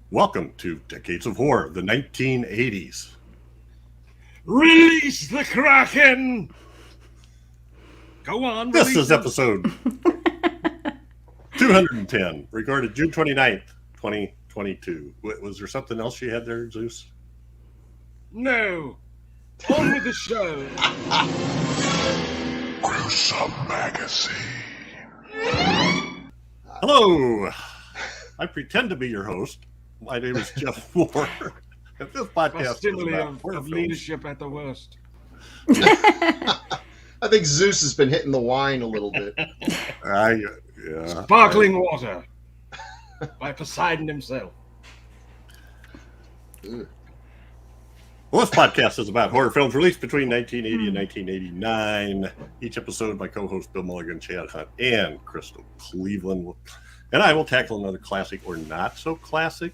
Welcome to Decades of Horror, the 1980s. Release the Kraken! Go on. This is episode 210, recorded June 29th, 2022. Was there something else you had there, Zeus? No. On with the show. Gruesome Magazine. Hello. I pretend to be your host. My name is Jeff Mohr. And this podcast is about horror of films. leadership at the worst. I think Zeus has been hitting the wine a little bit. Sparkling water by Poseidon himself. Well, this podcast is about horror films released between 1980 and 1989. Each episode, my co-host Bill Mulligan, Chad Hunt, and Crystal Cleveland and I will tackle another classic or not so classic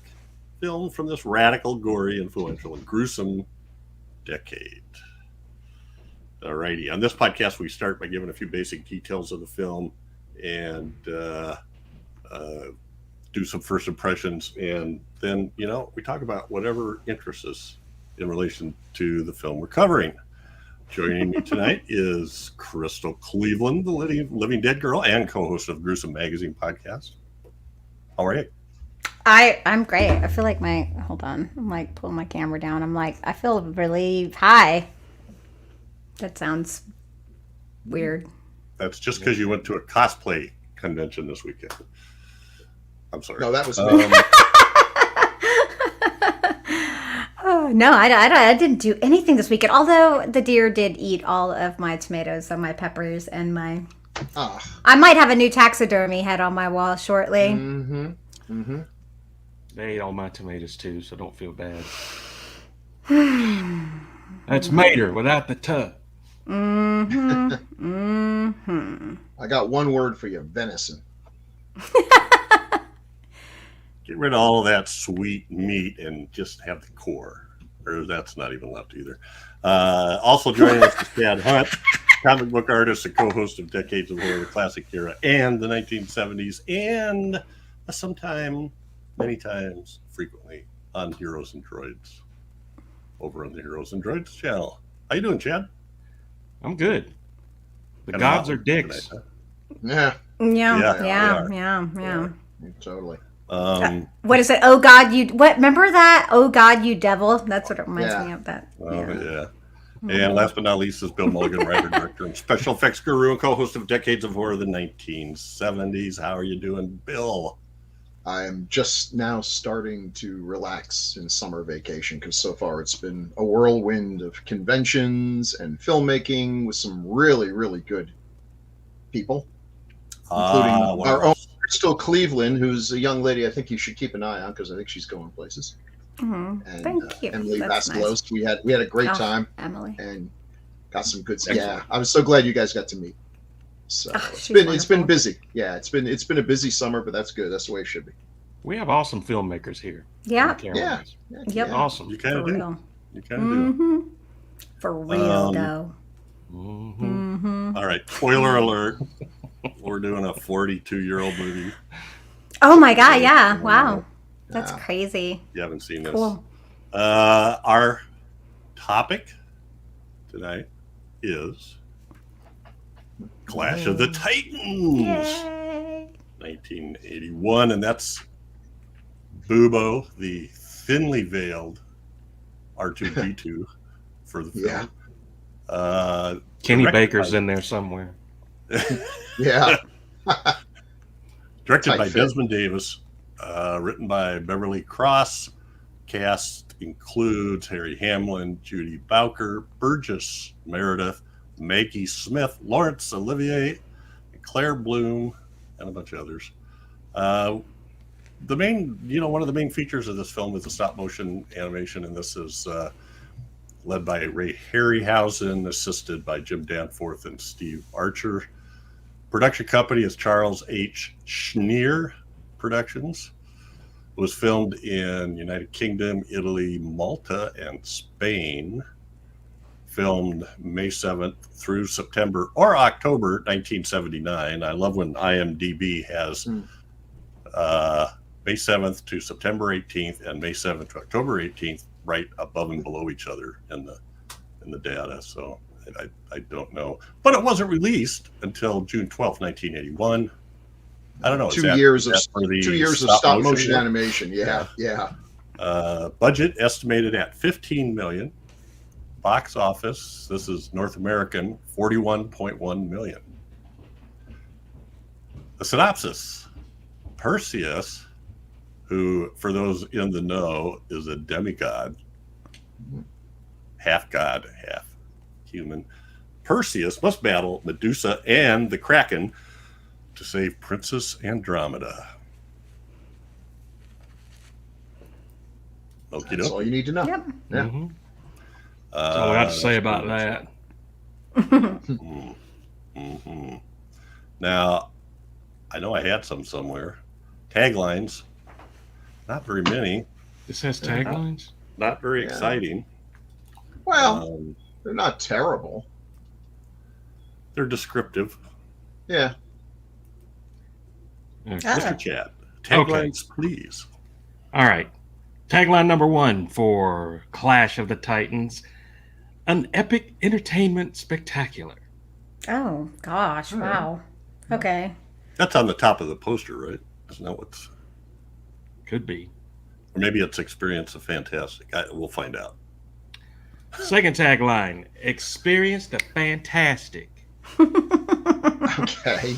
film from this radical, gory, influential, and gruesome decade. Alrighty, on this podcast, we start by giving a few basic details of the film and do some first impressions, and then we talk about whatever interests us in relation to the film we're covering. Joining me tonight is Crystal Cleveland, the living dead girl and co-host of Gruesome Magazine podcast. How are you? I'm great. I feel like hold on. I'm like pulling my camera down. I feel really high. That sounds weird. That's just because you went to a cosplay convention this weekend. I'm sorry. No, that was Oh, no, I didn't do anything this weekend. Although the deer did eat all of my tomatoes and my peppers and my... I might have a new taxidermy head on my wall shortly. They ate all my tomatoes too, so don't feel bad. That's Mater without the tuh. I got one word for you: venison. Get rid of all of that sweet meat and just have the core. Or that's not even left either. Also joining us is Chad Hunt, comic book artist and co-host of Decades of Horror, the Classic Era, and the 1970s, and many times, frequently, on Heroes and Droids, over on the Heroes and Droids channel. How you doing, Chad? I'm good. The Got gods a are dicks. Yeah, Yeah. totally. What is it? Oh God, remember that? Oh God, you devil. That's what it reminds me of. That. Yeah. And last but not least is Bill Mulligan, writer, director, and special effects guru and co-host of Decades of Horror, the 1970s. How are you doing, Bill? I am just now starting to relax in summer vacation because so far it's been a whirlwind of conventions and filmmaking with some really, really good people, including our own Crystal Cleveland, who's a young lady I think you should keep an eye on because I think she's going places. And Thank you. Emily That's Vasquez. Nice. We had a great time. Emily. And got some good stuff. Yeah, I was so glad you guys got to meet. So it's been busy. Yeah, it's been a busy summer, but that's good. That's the way it should be. We have awesome filmmakers here. Yeah. Yep. Awesome. You kind of do. Real. You kind of do. For real, though. All right. Spoiler alert. We're doing a 42-year-old movie. Oh my God! Yeah. Wow. That's crazy. You haven't seen this. Cool. Our topic tonight is Clash of the Titans, Yay. 1981, and that's Bubo, the thinly veiled R2-D2 for the film. Yeah. Kenny Baker's in there somewhere. Yeah. Directed by Desmond Davis, written by Beverley Cross. Cast includes Harry Hamlin, Judi, Bowker, Burgess, Meredith, Maggie Smith, Laurence Olivier, Claire Bloom, and a bunch of others. One of the main features of this film is the stop motion animation, and this is led by Ray Harryhausen, assisted by Jim Danforth and Steve Archer. Production company is Charles H. Schneer Productions. It was filmed in United Kingdom, Italy, Malta, and Spain. Filmed May 7th through September or October 1979. I love when IMDb has May 7th to September 18th, and May 7th to October 18th, right above and below each other in the data. So I don't know, but it wasn't released until June 12th, 1981. I don't know. 2 years of stop motion animation. Yeah. Budget estimated at $15 million. Box office, this is North American, $41.1 million. The synopsis: Perseus, who, for those in the know, is a demigod, half god, half human. Perseus must battle Medusa and the Kraken to save Princess Andromeda. That's all you need to know. Yep. Yeah. Mm-hmm. That's all I have to say about that. Mm-hmm. Now, I know I had some somewhere. Taglines, not very many. This has taglines? Not very exciting. Well, they're not terrible. They're descriptive. Yeah. Okay. Mr. Chad, taglines, please. All right. Tagline number 1 for Clash of the Titans: an epic entertainment spectacular. Oh, gosh. Wow. Okay. That's on the top of the poster, right? Isn't that what's... Could be. Or maybe it's Experience the Fantastic. We'll find out. Second tagline: experience the fantastic. Okay.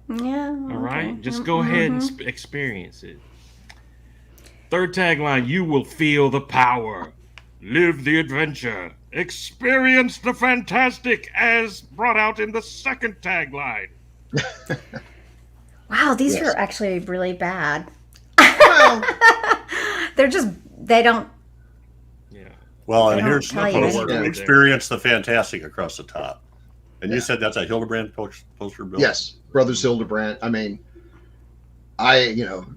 Yeah. All right. Just go ahead and experience it. Third tagline: you will feel the power. Live the adventure. Experience the fantastic, as brought out in the second tagline. Wow, these are actually really bad. Well, they don't. Yeah. Well, and don't here's the tell you poster. anything. Experience the Fantastic across the top. And you said that's a Hildebrand poster, Bill? yes, Brothers Hildebrand. I mean,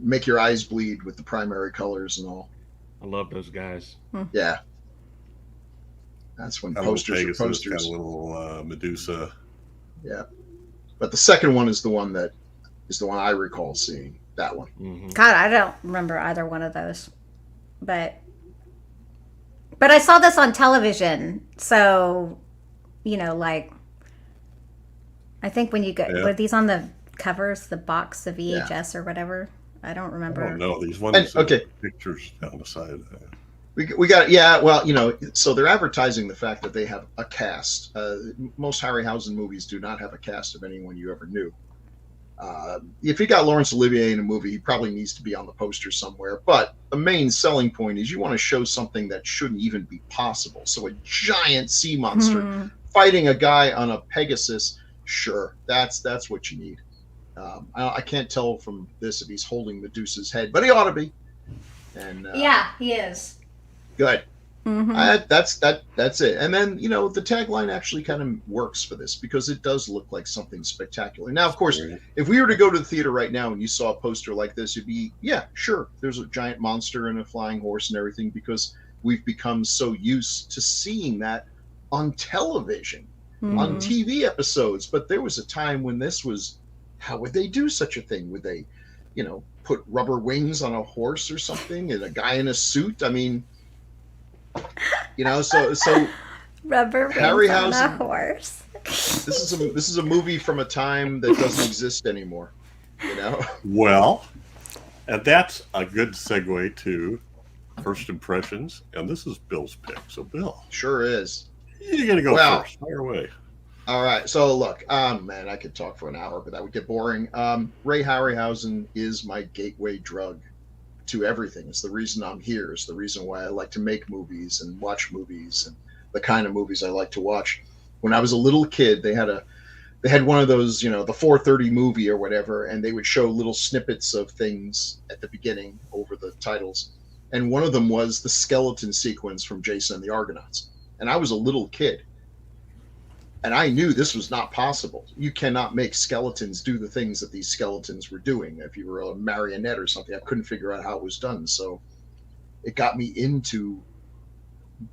make your eyes bleed with the primary colors and all. I love those guys. Yeah. That's when Got a little posters are Pegasus, posters. got a little Medusa. Yeah. But the second one is the one I recall seeing. That one. Mm-hmm. God, I don't remember either one of those. But I saw this on television. So, I think when you go, were these on the covers, the box, the VHS or whatever? I don't remember. I don't know. These ones pictures down the side. We got, well, so they're advertising the fact that they have a cast. Most Harryhausen movies do not have a cast of anyone you ever knew. If you got Laurence Olivier in a movie, he probably needs to be on the poster somewhere. But the main selling point is you want to show something that shouldn't even be possible. So a giant sea monster fighting a guy on a Pegasus, sure, that's what you need. I can't tell from this if he's holding Medusa's head, but he ought to be. And yeah, he is. Good. That's it. And then, the tagline actually kind of works for this because it does look like something spectacular. Now, of course, if we were to go to the theater right now and you saw a poster like this, you'd be, yeah, sure, there's a giant monster and a flying horse and everything, because we've become so used to seeing that on television, on TV episodes. But there was a time when this was, how would they do such a thing? Would they, put rubber wings on a horse or something and a guy in a suit? I mean, so rubber wings on a horse. This is a movie from a time that doesn't exist anymore. Well, and that's a good segue to first impressions, and this is Bill's pick. So, Bill, sure is. You're gonna go first. Fire away. All right. So look, man, I could talk for an hour, but that would get boring. Ray Harryhausen is my gateway drug to everything. It's the reason I'm here. It's the reason why I like to make movies and watch movies and the kind of movies I like to watch. When I was a little kid, they had one of those, the 4:30 movie or whatever, and they would show little snippets of things at the beginning over the titles. And one of them was the skeleton sequence from Jason and the Argonauts. And I was a little kid. And I knew this was not possible. You cannot make skeletons do the things that these skeletons were doing. If you were a marionette or something, I couldn't figure out how it was done. So it got me into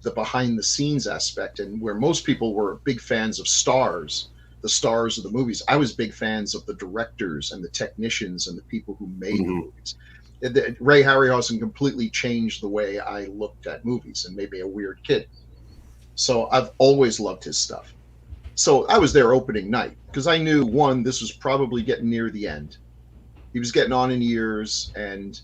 the behind the scenes aspect, and where most people were big fans of the stars of the movies, I was big fans of the directors and the technicians and the people who made the movies. Ray Harryhausen completely changed the way I looked at movies and made me a weird kid. So I've always loved his stuff. So I was there opening night because I knew, one, this was probably getting near the end. He was getting on in years, and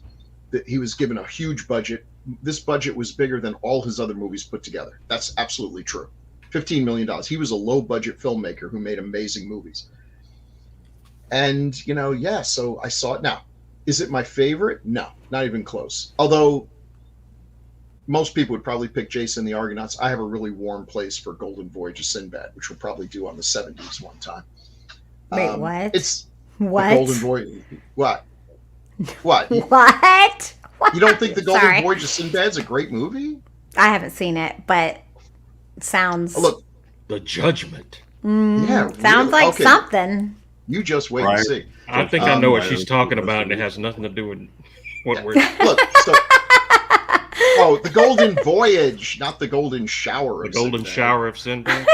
he was given a huge budget. This budget was bigger than all his other movies put together. That's absolutely true. $15 million. He was a low-budget filmmaker who made amazing movies. And, so I saw it. Now, is it my favorite? No, not even close. Although most people would probably pick Jason the Argonauts. I have a really warm place for Golden Voyage of Sinbad, which we'll probably do on the 70s one time. Wait, what? It's what? The Golden Voyage. What? What? What? You don't think the Golden Voyage of Sinbad's a great movie? I haven't seen it, but it sounds... Oh, look. The Judgment. Sounds really? Like something. You just wait and see. I think I know what she's talking about, and it has nothing to do with what we're... Look, the Golden Voyage, not the Golden Shower. The Golden Shower of Sinbad.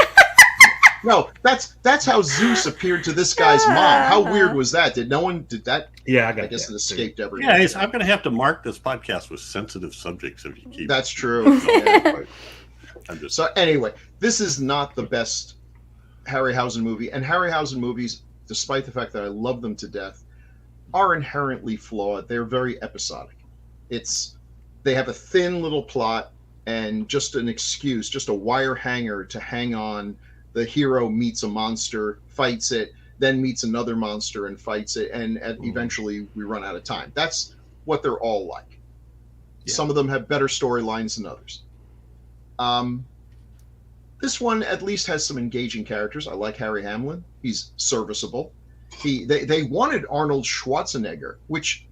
No, that's how Zeus appeared to this guy's mom. How weird was that? Did that? Yeah, I guess it escaped everyone. Yeah, I'm going to have to mark this podcast with sensitive subjects if you keep. That's true. Yeah, so anyway, this is not the best Harryhausen movie, and Harryhausen movies, despite the fact that I love them to death, are inherently flawed. They're very episodic. They have a thin little plot and just an excuse, just a wire hanger to hang on. The hero meets a monster, fights it, then meets another monster and fights it, and eventually we run out of time. That's what they're all like. Yeah. Some of them have better storylines than others. This one at least has some engaging characters. I like Harry Hamlin. He's serviceable. They wanted Arnold Schwarzenegger, which...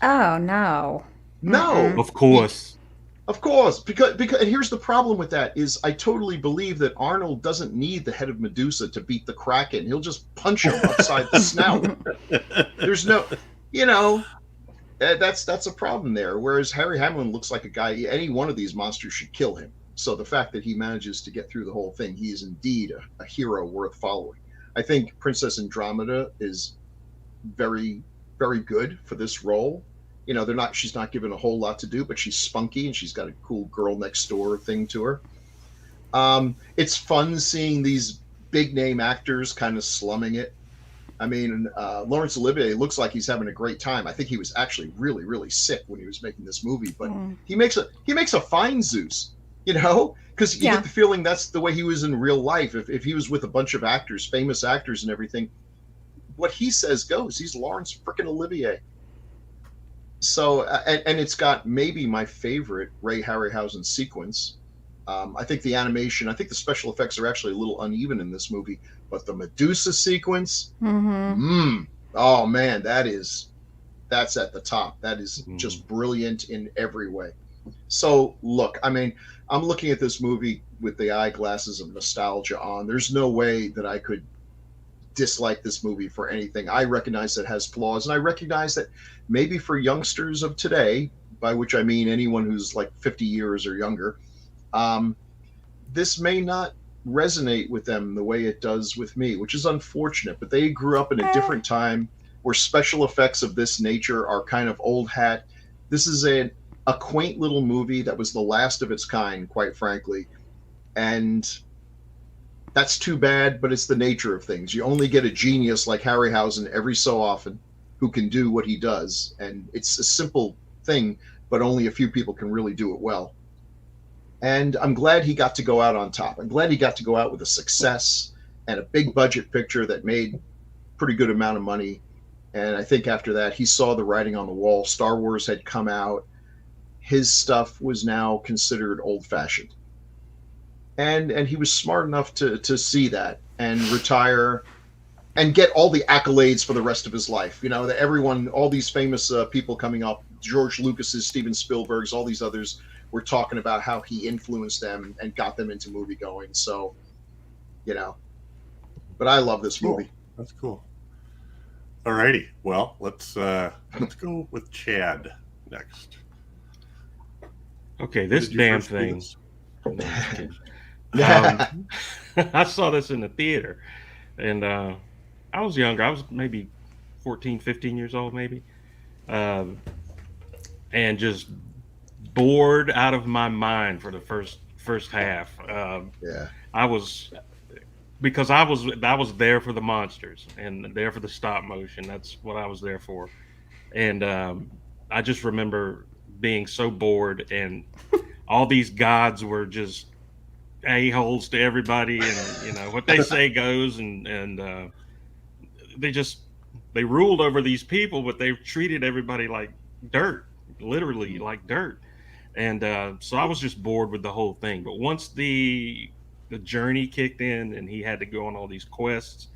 Oh, no. No. Of course. Of course, because and here's the problem with that is I totally believe that Arnold doesn't need the head of Medusa to beat the Kraken. He'll just punch him upside the snout. There's no, that's a problem there. Whereas Harry Hamlin looks like a guy, any one of these monsters should kill him. So the fact that he manages to get through the whole thing, he is indeed a hero worth following. I think Princess Andromeda is very, very good for this role. She's not given a whole lot to do, but she's spunky and she's got a cool girl next door thing to her. It's fun seeing these big name actors kind of slumming it. I mean, Laurence Olivier looks like he's having a great time. I think he was actually really, really sick when he was making this movie, but he makes a fine Zeus, because you get the feeling that's the way he was in real life. If he was with a bunch of actors, famous actors and everything, what he says goes. He's Laurence frickin' Olivier. So, and it's got maybe my favorite Ray Harryhausen sequence. I think the special effects are actually a little uneven in this movie, but the Medusa sequence, oh man, that's at the top. That is just brilliant in every way. So look, I mean, I'm looking at this movie with the eyeglasses of nostalgia on. There's no way that I could dislike this movie for anything. I recognize it has flaws, and I recognize that maybe for youngsters of today, by which I mean anyone who's like 50 years or younger, this may not resonate with them the way it does with me, which is unfortunate. But they grew up in a different time where special effects of this nature are kind of old hat. This is a quaint little movie that was the last of its kind, quite frankly, and that's too bad, but it's the nature of things. You only get a genius like Harryhausen every so often who can do what he does. And it's a simple thing, but only a few people can really do it well. And I'm glad he got to go out on top. I'm glad he got to go out with a success and a big budget picture that made pretty good amount of money. And I think after that, he saw the writing on the wall. Star Wars had come out. His stuff was now considered old-fashioned. And he was smart enough to see that and retire and get all the accolades for the rest of his life. That everyone, all these famous people coming up, George Lucas's, Steven Spielberg's, all these others were talking about how he influenced them and got them into movie going. So, but I love this movie. That's cool. All righty. Well, let's go with Chad next. Okay, this damn thing. I saw this in the theater, and I was younger. I was maybe 14, 15 years old, maybe. and just bored out of my mind for the first half. I was there for the monsters and there for the stop motion. That's what I was there for. And I just remember being so bored, and all these gods were just a-holes to everybody, and what they say goes, and they ruled over these people, but they treated everybody like dirt, literally like dirt. And so I was just bored with the whole thing. But once the journey kicked in and he had to go on all these quests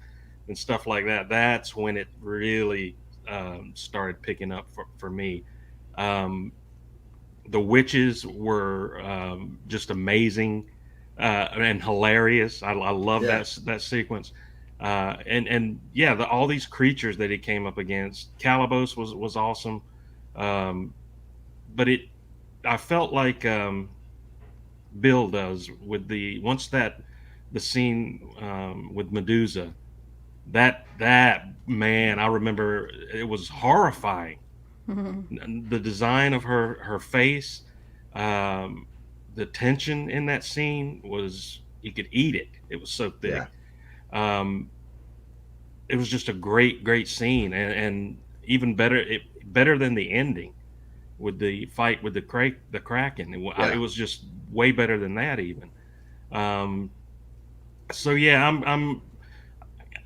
and stuff like that, that's when it really started picking up for me. The witches were just amazing and hilarious. I love that sequence. And all these creatures that he came up against. Calabos was awesome. But I felt like Bill does with the scene with Medusa. That man, I remember it was horrifying. Mm-hmm. The design of her face, the tension in that scene was, you could eat it. It was so thick. Yeah. It was just a great scene, and even better than the ending with the fight with the Kraken. It was just way better than that even. So yeah,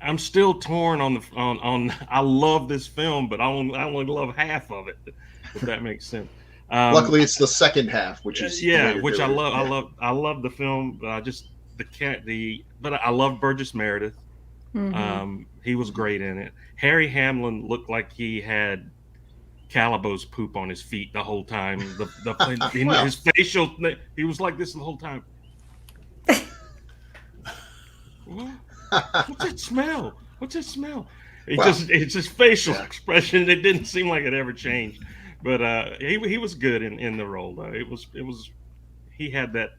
I'm still torn on I love this film, but I only love half of it, if that makes sense. Luckily, it's the second half, which is which I love. I love the film, but I just but I love Burgess Meredith. Mm-hmm. He was great in it. Harry Hamlin looked like he had Calabos poop on his feet the whole time. His facial, he was like this the whole time. What's that smell? It's just facial expression. It didn't seem like it ever changed. But he was good in the role though. It was he had that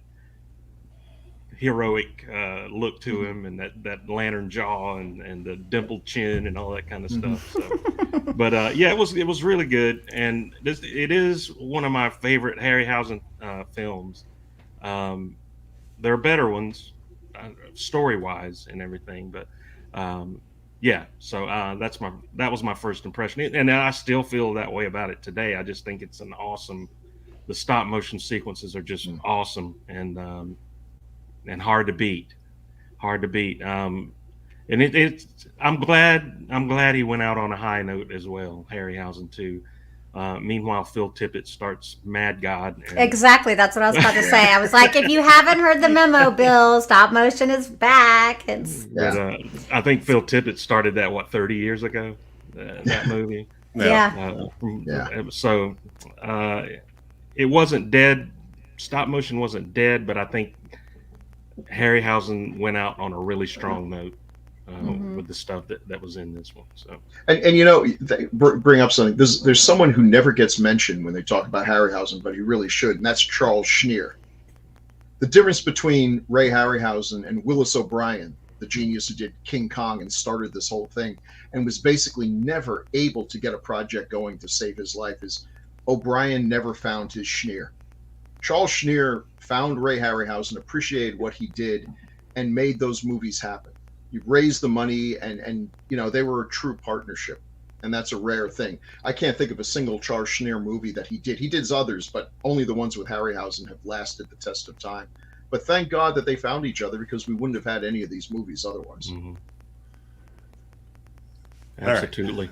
heroic look to him, and that lantern jaw and the dimpled chin and all that kind of stuff. So, but it was really good, and it is one of my favorite Harryhausen films. There are better ones, story wise and everything, but so that was my first impression, and I still feel that way about it today. I just think it's an awesome. The stop motion sequences are just awesome, and hard to beat. And I'm glad he went out on a high note as well, Harryhausen too. Meanwhile, Phil Tippett starts Mad God. Exactly, that's what I was about to say. I was like, if you haven't heard the memo, Bill, stop motion is back. I think Phil Tippett started that 30 years ago. That movie. So it wasn't dead. Stop motion wasn't dead, but I think Harryhausen went out on a really strong note with the stuff that was in this one. So, and they bring up something. There's someone who never gets mentioned when they talk about Harryhausen, but he really should, and that's Charles Schneer. The difference between Ray Harryhausen and Willis O'Brien, the genius who did King Kong and started this whole thing, and was basically never able to get a project going to save his life, is O'Brien never found his Schneer. Charles Schneer found Ray Harryhausen, appreciated what he did, and made those movies happen. You raised the money, and they were a true partnership, and that's a rare thing. I can't think of a single Charles Schneer movie that he did. He did others, but only the ones with Harryhausen have lasted the test of time. But thank God that they found each other, because we wouldn't have had any of these movies otherwise. Mm-hmm. Absolutely.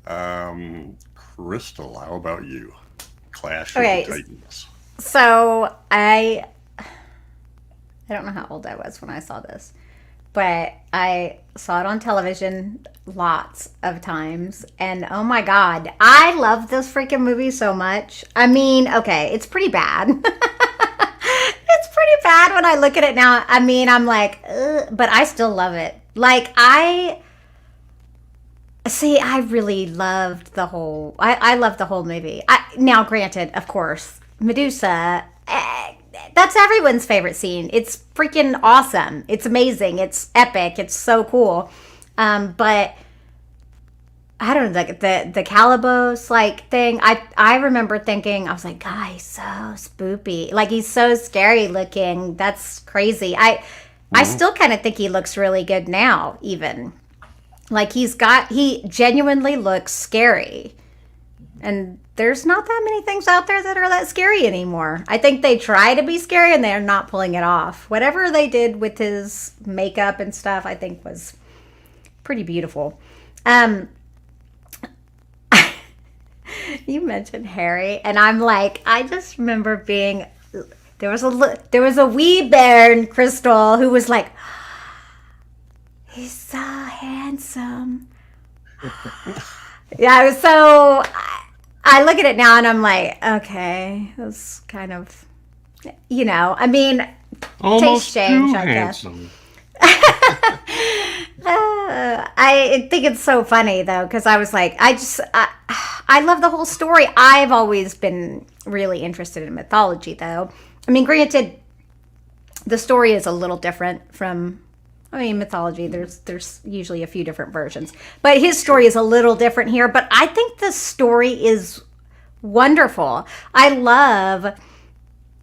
Right. Crystal, how about you? Clash of the Titans. So I don't know how old I was when I saw this, but I saw it on television lots of times, and oh my God, I love this freaking movie so much. I mean, okay, it's pretty bad. It's pretty bad when I look at it now. I mean, I'm like, but I still love it. Like, I really loved the whole, I loved the whole movie. Now, granted, of course, Medusa, that's everyone's favorite scene. It's freaking awesome. It's amazing. It's epic. It's so cool. But I don't know, the Calabos like thing. I remember thinking, I was like, God, he's so spoopy. Like, he's so scary looking. That's crazy. I still kind of think he looks really good now, even. Like, he genuinely looks scary. And there's not that many things out there that are that scary anymore. I think they try to be scary and they're not pulling it off. Whatever they did with his makeup and stuff, I think was pretty beautiful. You mentioned Harry, and I'm like, I just remember there was a wee bear in Crystal who was like, he's so handsome. Yeah, so I look at it now and I'm like, okay, that's kind of, I mean, almost taste change, too I guess. handsome. I think it's so funny though, because I was like, I love the whole story. I've always been really interested in mythology, though. I mean, granted, the story is a little different from, mythology. There's usually a few different versions, but his story is a little different here. But I think the story is wonderful. I love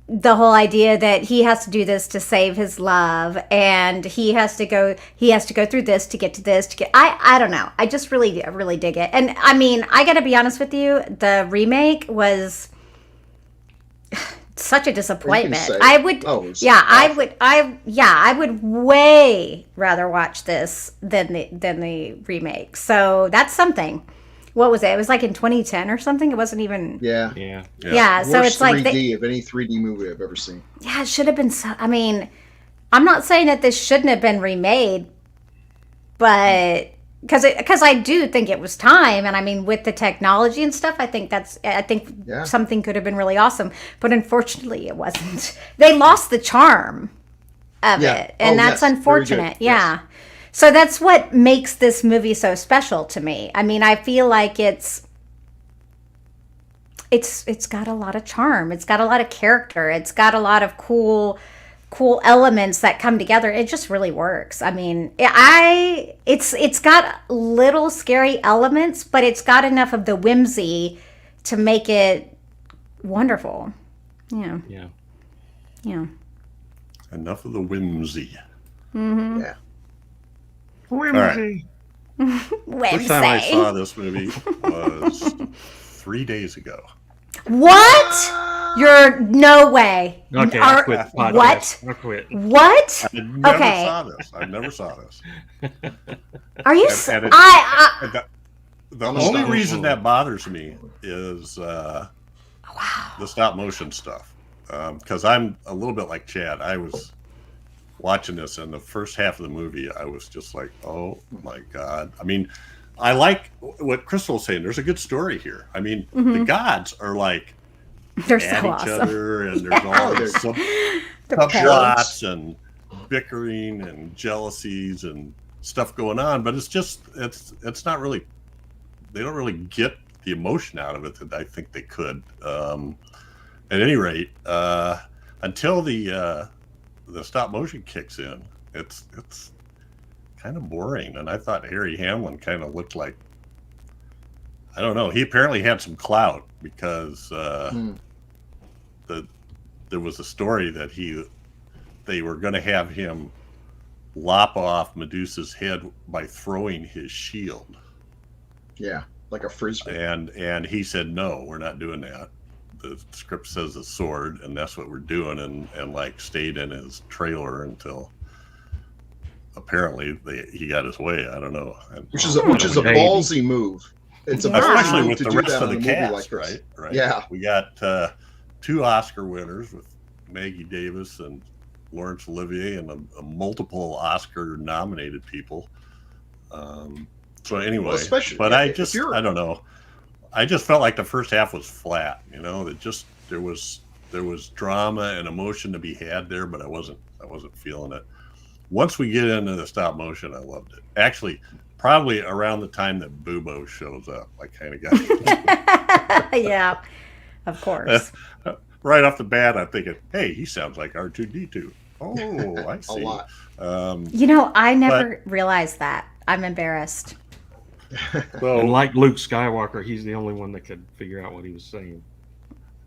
the whole idea that he has to do this to save his love, and he has to go through this to get to this to get. I don't know. I just really dig it. And I mean, I got to be honest with you, the remake was such a disappointment. I would way rather watch this than the remake. So that's something. What was it? It was like in 2010 or something. It wasn't even. Yeah. So it's like 3D of any 3D movie I've ever seen. Yeah, it should have been. I mean, I'm not saying that this shouldn't have been remade, but because I do think it was time, and I mean, with the technology and stuff, I think something could have been really awesome. But unfortunately, it wasn't. They lost the charm of it, and that's unfortunate. Yeah. Yes. So that's what makes this movie so special to me. I mean, I feel like it's got a lot of charm. It's got a lot of character. It's got a lot of cool elements that come together. It just really works. I mean, it's got little scary elements, but it's got enough of the whimsy to make it wonderful. Yeah. Enough of the whimsy. Mm-hmm. Yeah. Whimsy. Right. First time I saw this movie was 3 days ago. What? You're no way. Okay, I quit the podcast. What? I quit. What? I never saw this. Are you? The only reason that bothers me is the stop motion stuff. Because I'm a little bit like Chad. I was watching this, and the first half of the movie, I was just like, oh my God. I mean, I like what Crystal was saying. There's a good story here. I mean, the gods are like they're at so each awesome. other, and there's all these subplots and bickering and jealousies and stuff going on. But it's not really. They don't really get the emotion out of it that I think they could. At any rate, until the stop motion kicks in, it's kind of boring. And I thought Harry Hamlin kind of looked like, I don't know, he apparently had some clout because there was a story that they were going to have him lop off Medusa's head by throwing his shield. Yeah, like a frisbee. And he said, no, we're not doing that. The script says a sword, and that's what we're doing, and like stayed in his trailer until apparently he got his way. I don't know. Which is a ballsy move. It's a especially move with to the do rest that of the on a movie cast, like this. right? Yeah. We got 2 Oscar winners with Maggie Davis and Laurence Olivier, and a multiple Oscar nominated people. So anyway, but I don't know. I just felt like the first half was flat. That there was drama and emotion to be had there, but I wasn't feeling it. Once we get into the stop motion, I loved it. Actually, probably around the time that Bubo shows up, I kind of got it. Yeah, of course. Right off the bat, I'm thinking, hey, he sounds like R2-D2. Oh, I see. A lot. I never realized that. I'm embarrassed. So, And like Luke Skywalker, he's the only one that could figure out what he was saying.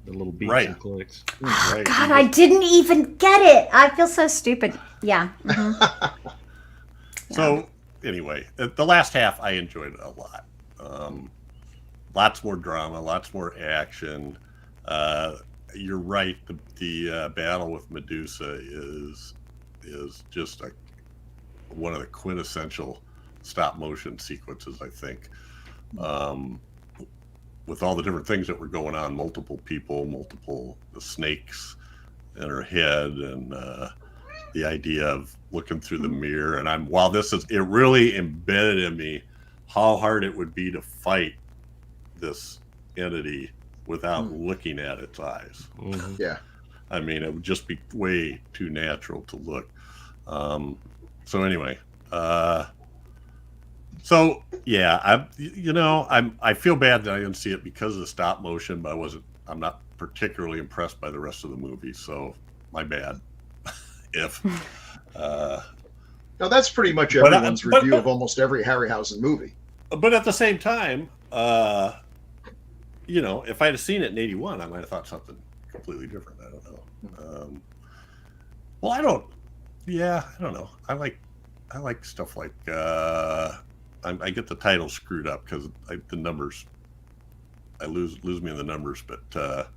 The little beats Right. and clicks. right, God, I didn't even get it. I feel so stupid. Yeah. So anyway, the last half I enjoyed it a lot. Lots more drama, lots more action. You're right. The battle with Medusa is just one of the quintessential stop motion sequences, I think. With all the different things that were going on, multiple people, the snakes in her head, and the idea of looking through the mirror. And it really embedded in me how hard it would be to fight this entity without looking at its eyes. Mhm. Yeah. I mean, it would just be way too natural to look. So anyway, so yeah, I feel bad that I didn't see it because of the stop motion, but I'm not particularly impressed by the rest of the movie. So my bad. Now that's pretty much everyone's review of almost every Harryhausen movie. But at the same time, if I'd have seen it in '81, I might have thought something completely different. I don't know. I don't know. I like stuff like I get the title screwed up because the numbers. I lose me in the numbers, but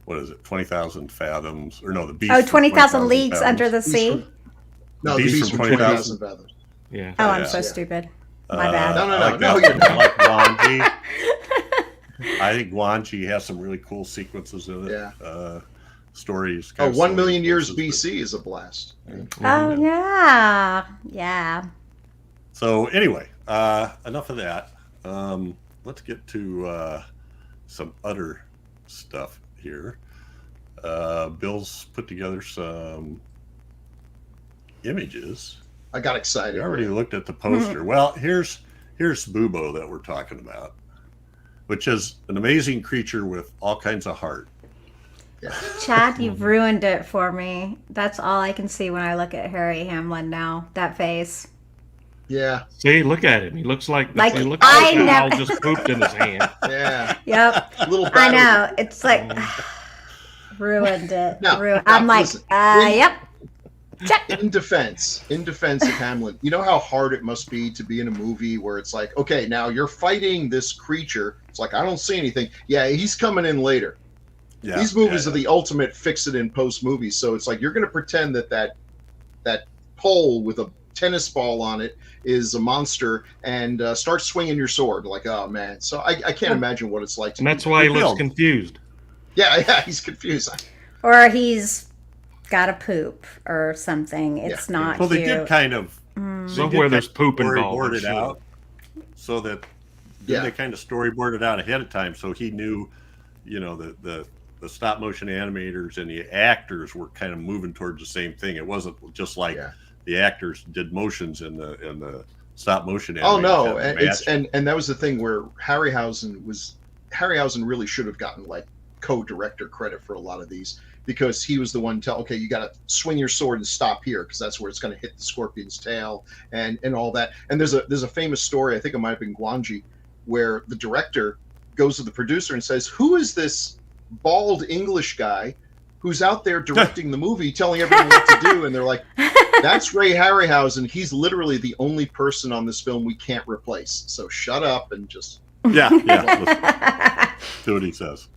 what is it? 20,000 fathoms, or no? The beast. 20,000 leagues under the sea. No, the beast from 20,000 fathoms. Yeah. Oh, I'm so stupid. My bad. No, I no, you're not. like Guanji. I think Guanji has some really cool sequences in it. Yeah. Stories. 1 million years BC is a blast. Oh, yeah. So anyway, enough of that. Let's get to some other stuff here. Bill's put together some images. I got excited. We already looked at the poster. Well, here's Bubo that we're talking about, which is an amazing creature with all kinds of heart. Yeah. Chad, you've ruined it for me. That's all I can see when I look at Harry Hamlin now. That face. Yeah. See, look at him. He looks like Like, he looks I like a never- cow just pooped in his hand. Yeah. Yep. Little I battle. know. It's like ruined it. Now, I'm like, listen, yep. Check. In defense of Hamlin, you know how hard it must be to be in a movie where it's like, okay, now you're fighting this creature. It's like, I don't see anything. Yeah, he's coming in later. Yeah, These movies are the ultimate fix it in post movies. So it's like you're going to pretend that pole with a tennis ball on it is a monster and start swinging your sword. Like, oh man. So I can't imagine what it's like to And that's be- why he looks confused. Yeah, he's confused. Or he's got to poop or something. It's not Well, they cute. did kind of Somewhere there's poop involved. storyboard I'm it sure. out, so that they kind of storyboarded it out ahead of time, so he knew, the stop motion animators and the actors were kind of moving towards the same thing. It wasn't just like the actors did motions in the stop motion animators. Oh no, had to and match it. and that was the thing where Harryhausen really should have gotten like co-director credit for a lot of these, because he was the one okay, you got to swing your sword and stop here because that's where it's going to hit the scorpion's tail and all that. And there's a famous story, I think it might have been Guanji, where the director goes to the producer and says, "Who is this bald English guy who's out there directing the movie, telling everyone what to do?" And they're like, "That's Ray Harryhausen. He's literally the only person on this film we can't replace. So shut up and just yeah, do what he says."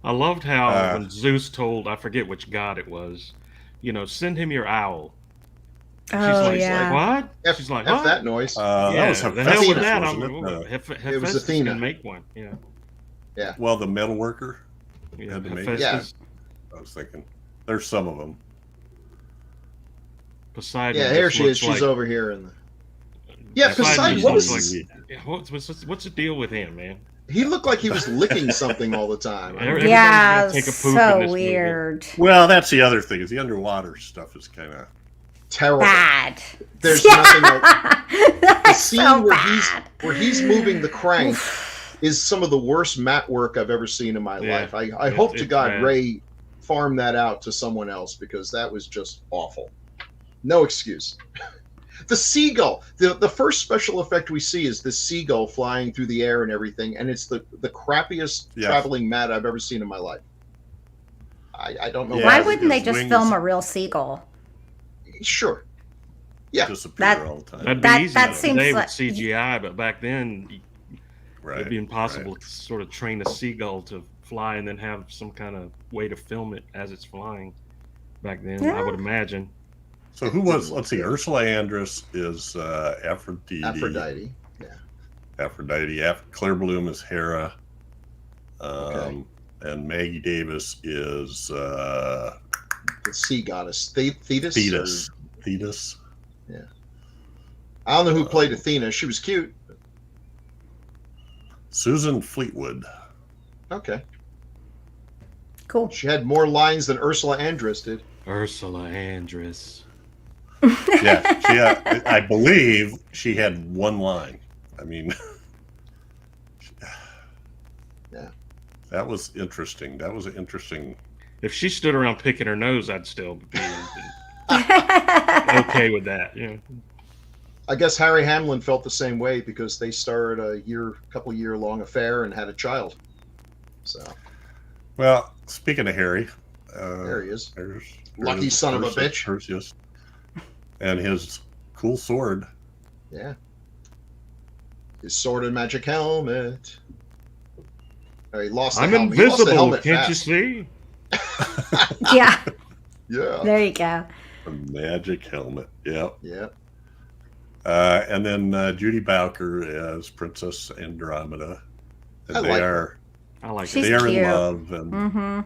I loved how when Zeus told, I forget which god it was, send him your owl. Oh, She's like, what? She's like, what? that noise. That was the hell with that. wasn't it? It was Athena. Can make one. Yeah. Well, the metal worker. Yeah. Had to make Hephaestus. I was thinking, there's some of them. Poseidon. Yeah, here just she is. looks She's like- over here in the. Yeah, Poseidon Poseidon. What just was looks this? Yeah, what's the deal with him, man? He looked like he was licking something all the time. Everybody's Yeah, gotta take a poop in so this movie. weird. Well, that's the other thing, is the underwater stuff is kind of Terrible. Bad. There's nothing else. The That's scene so where bad. he's moving the crank is some of the worst matte work I've ever seen in my Yeah, life. I hope to it's God bad. Ray farmed that out to someone else, because that was just awful. No excuse. The seagull. The first special effect we see is the seagull flying through the air and everything, and it's the crappiest traveling mat I've ever seen in my life. I don't know. Why wouldn't they just film a real seagull? Sure. Yeah. Disappear all the time. That'd be easy today with CGI, but back then it'd be impossible to sort of train a seagull to fly and then have some kind of way to film it as it's flying. Back then, I would imagine. So who was? Let's see. Ursula Andress is Aphrodite. Aphrodite. Yeah. Aphrodite. Claire Bloom is Hera. And Maggie Davis is the sea goddess. Thetis. Thetis. Yeah. I don't know who played Athena. She was cute. Susan Fleetwood. Okay. Cool. She had more lines than Ursula Andress did. Ursula Andress. Yeah, I believe she had one line. I mean, yeah, that was interesting. That was interesting. If she stood around picking her nose, I'd still be okay with that. Yeah. I guess Harry Hamlin felt the same way because they started a couple year long affair and had a child. So. Well, speaking of Harry, there he is. There's lucky son of a bitch. Perseus. And his cool sword. Yeah. His sword and magic helmet. Oh, he lost the helmet. I'm invisible, helmet can't fast. you see? Yeah. Yeah. There you go. A magic helmet. Yep. Yep. And then Judi Bowker as Princess Andromeda. And they are in love. And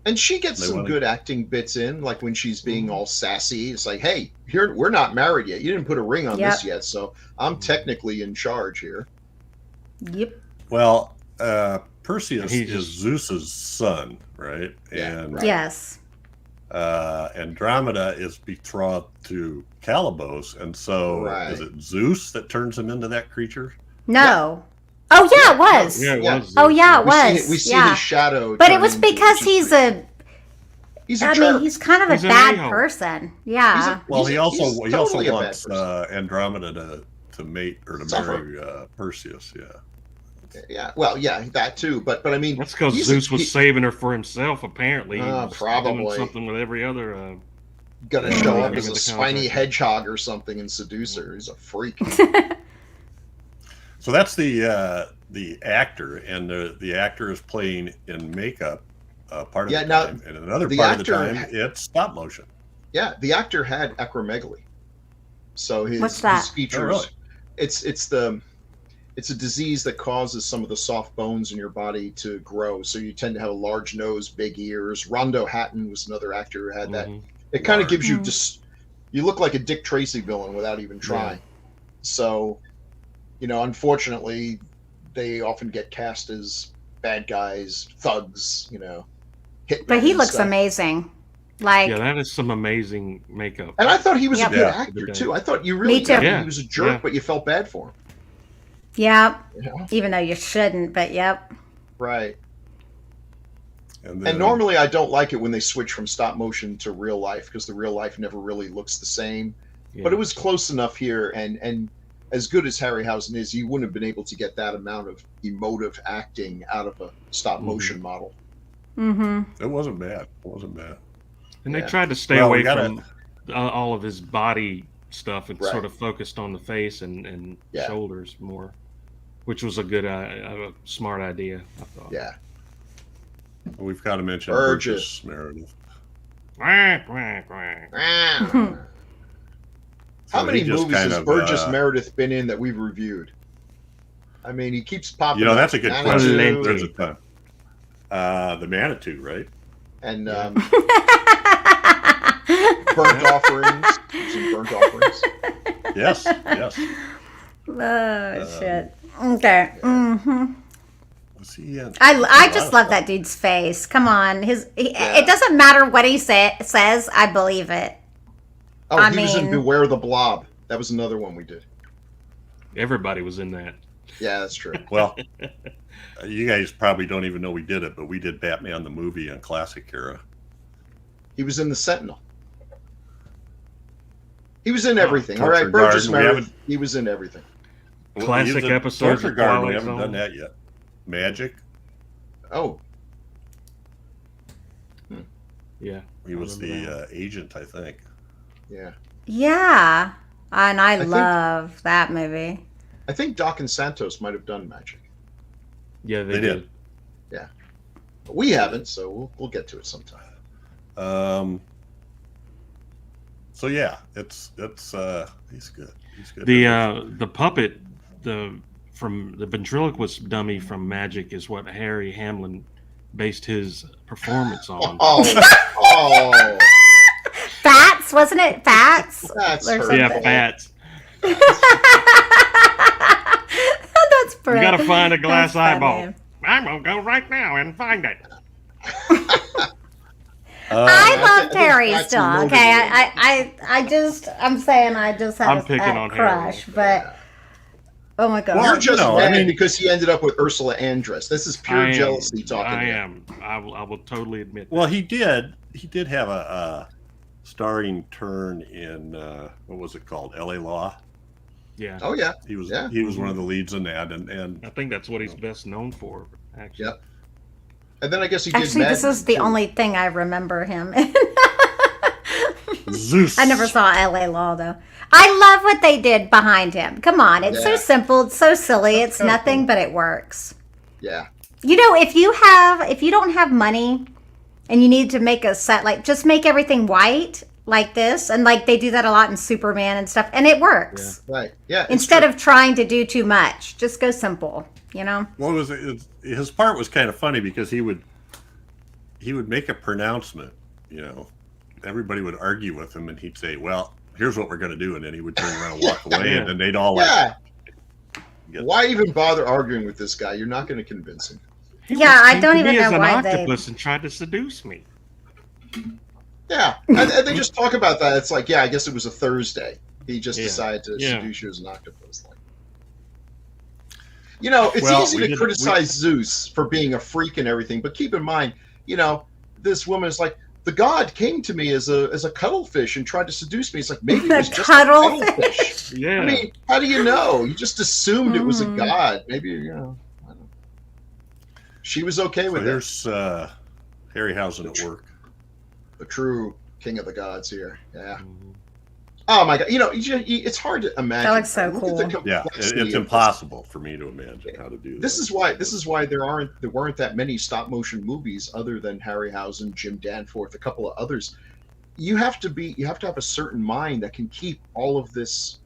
and she gets some good acting bits in, like when she's being all sassy. It's like, hey, here we're not married yet. You didn't put a ring on this yet, so I'm technically in charge here. Yep. Well, Perseus is Zeus's son, right? Yeah, and yes. Andromeda is betrothed to Calibos, and so is it Zeus that turns him into that creature? No. Oh yeah, it was. Yeah, it was. Oh yeah, it was. We see his shadow. But it was because he's a I mean, he's kind of a bad person. Yeah. He also wants Andromeda to mate or to marry Perseus. Yeah. Yeah. Well, yeah, that too. But I mean, that's because Zeus was saving her for himself. Apparently, probably doing something with every other. Gonna show up as a spiny hedgehog or something and seduce her. He's a freak. So that's the actor, and the actor is playing in makeup part of the time, and another part of the time it's stop motion. Yeah, the actor had acromegaly, so his features. Oh, really? It's a disease that causes some of the soft bones in your body to grow, so you tend to have a large nose, big ears. Rondo Hatton was another actor who had that. It kind of gives you you look like a Dick Tracy villain without even trying. So, unfortunately, they often get cast as bad guys, thugs, hitmen. But he looks amazing. Like, that is some amazing makeup. And I thought he was a good actor too. I thought you really thought he was a jerk, but you felt bad for him. Yeah. Even though you shouldn't, but yep. Right. And normally I don't like it when they switch from stop motion to real life because the real life never really looks the same. Yeah. But it was close enough here, and as good as Harryhausen is, you wouldn't have been able to get that amount of emotive acting out of a stop motion model. It wasn't bad. And they tried to stay away from all of his body stuff and sort of focused on the face and shoulders more, which was a good, smart idea, I thought. Yeah. We've got to mention Burgess, Meredith. How many movies has Burgess Meredith been in that we've reviewed? I mean, he keeps popping up. That's a good question. There's a ton. The Manitou, right? And Burnt Offerings. Some Burnt Offerings. Yes. Oh, shit. Okay. See, I just love that dude's face. Come on, it doesn't matter what he says. I believe it. Oh, he was in Beware the Blob. That was another one we did. Everybody was in that. Yeah, that's true. Well, you guys probably don't even know we did it, but we did Batman the movie on Classic Era. He was in The Sentinel. He was in everything. All right, Burgess Meredith. He was in everything. Classic episodes of Garden. We haven't done that yet. Magic. Oh. Yeah. He was the agent, I think. Yeah. Yeah. And I love that movie. I think Doc and Santos might have done Magic. Yeah, they did. Yeah. But we haven't, so we'll get to it sometime. So yeah, it's he's good. He's good. The puppet from the ventriloquist dummy from Magic is what Harry Hamlin based his performance on. Oh. Fats, wasn't it? Fats? Yeah, Fats. That's brilliant. You gotta find a glass eyeball. I'm gonna go right now and find it. I love Harry's dog. Okay, I'm saying I just have a crush, but oh my god! Well, you're just mad because he ended up with Ursula Andress. This is pure jealousy talking. I am. I will totally admit. Well, he did have a starring turn in what was it called? L.A. Law. Yeah. Oh yeah. He was one of the leads in that, and I think that's what he's best known for. Actually. Yep. And then I guess he did. Actually, this is the only thing I remember him in. Zeus. I never saw L.A. Law though. I love what they did behind him. Come on, it's so simple, it's so silly, it's nothing, but it works. Yeah. You know, if you don't have money and you need to make a set, like just make everything white like this, and like they do that a lot in Superman and stuff, and it works. Yeah. Right. Yeah. Instead of trying to do too much, just go simple. You know. Well, his part was kind of funny because he would make a pronouncement. You know, everybody would argue with him, and he'd say, "Well, here's what we're going to do," and then he would turn around and walk away, and then they'd all why even bother arguing with this guy? You're not going to convince him. I don't even know why they octopus and tried to seduce me. Yeah, and they just talk about that. It's like, I guess it was a Thursday. He just decided to seduce you as an octopus. Like, you know, it's easy to criticize Zeus for being a freak and everything, but keep in mind, you know, this woman is like, the god came to me as a cuttlefish and tried to seduce me. It's like, maybe it was just a cuttlefish. Yeah. I mean, how do you know? You just assumed it was a god. Maybe, you know, I don't know. She was okay with it. There's Harryhausen at work. The true king of the gods here. Yeah. Oh my god! You know, it's hard to imagine. That looks so cool. It's impossible for me to imagine how to do that. This is why there weren't that many stop motion movies other than Harryhausen, Jim Danforth, a couple of others. You have to have a certain mind that can keep all of this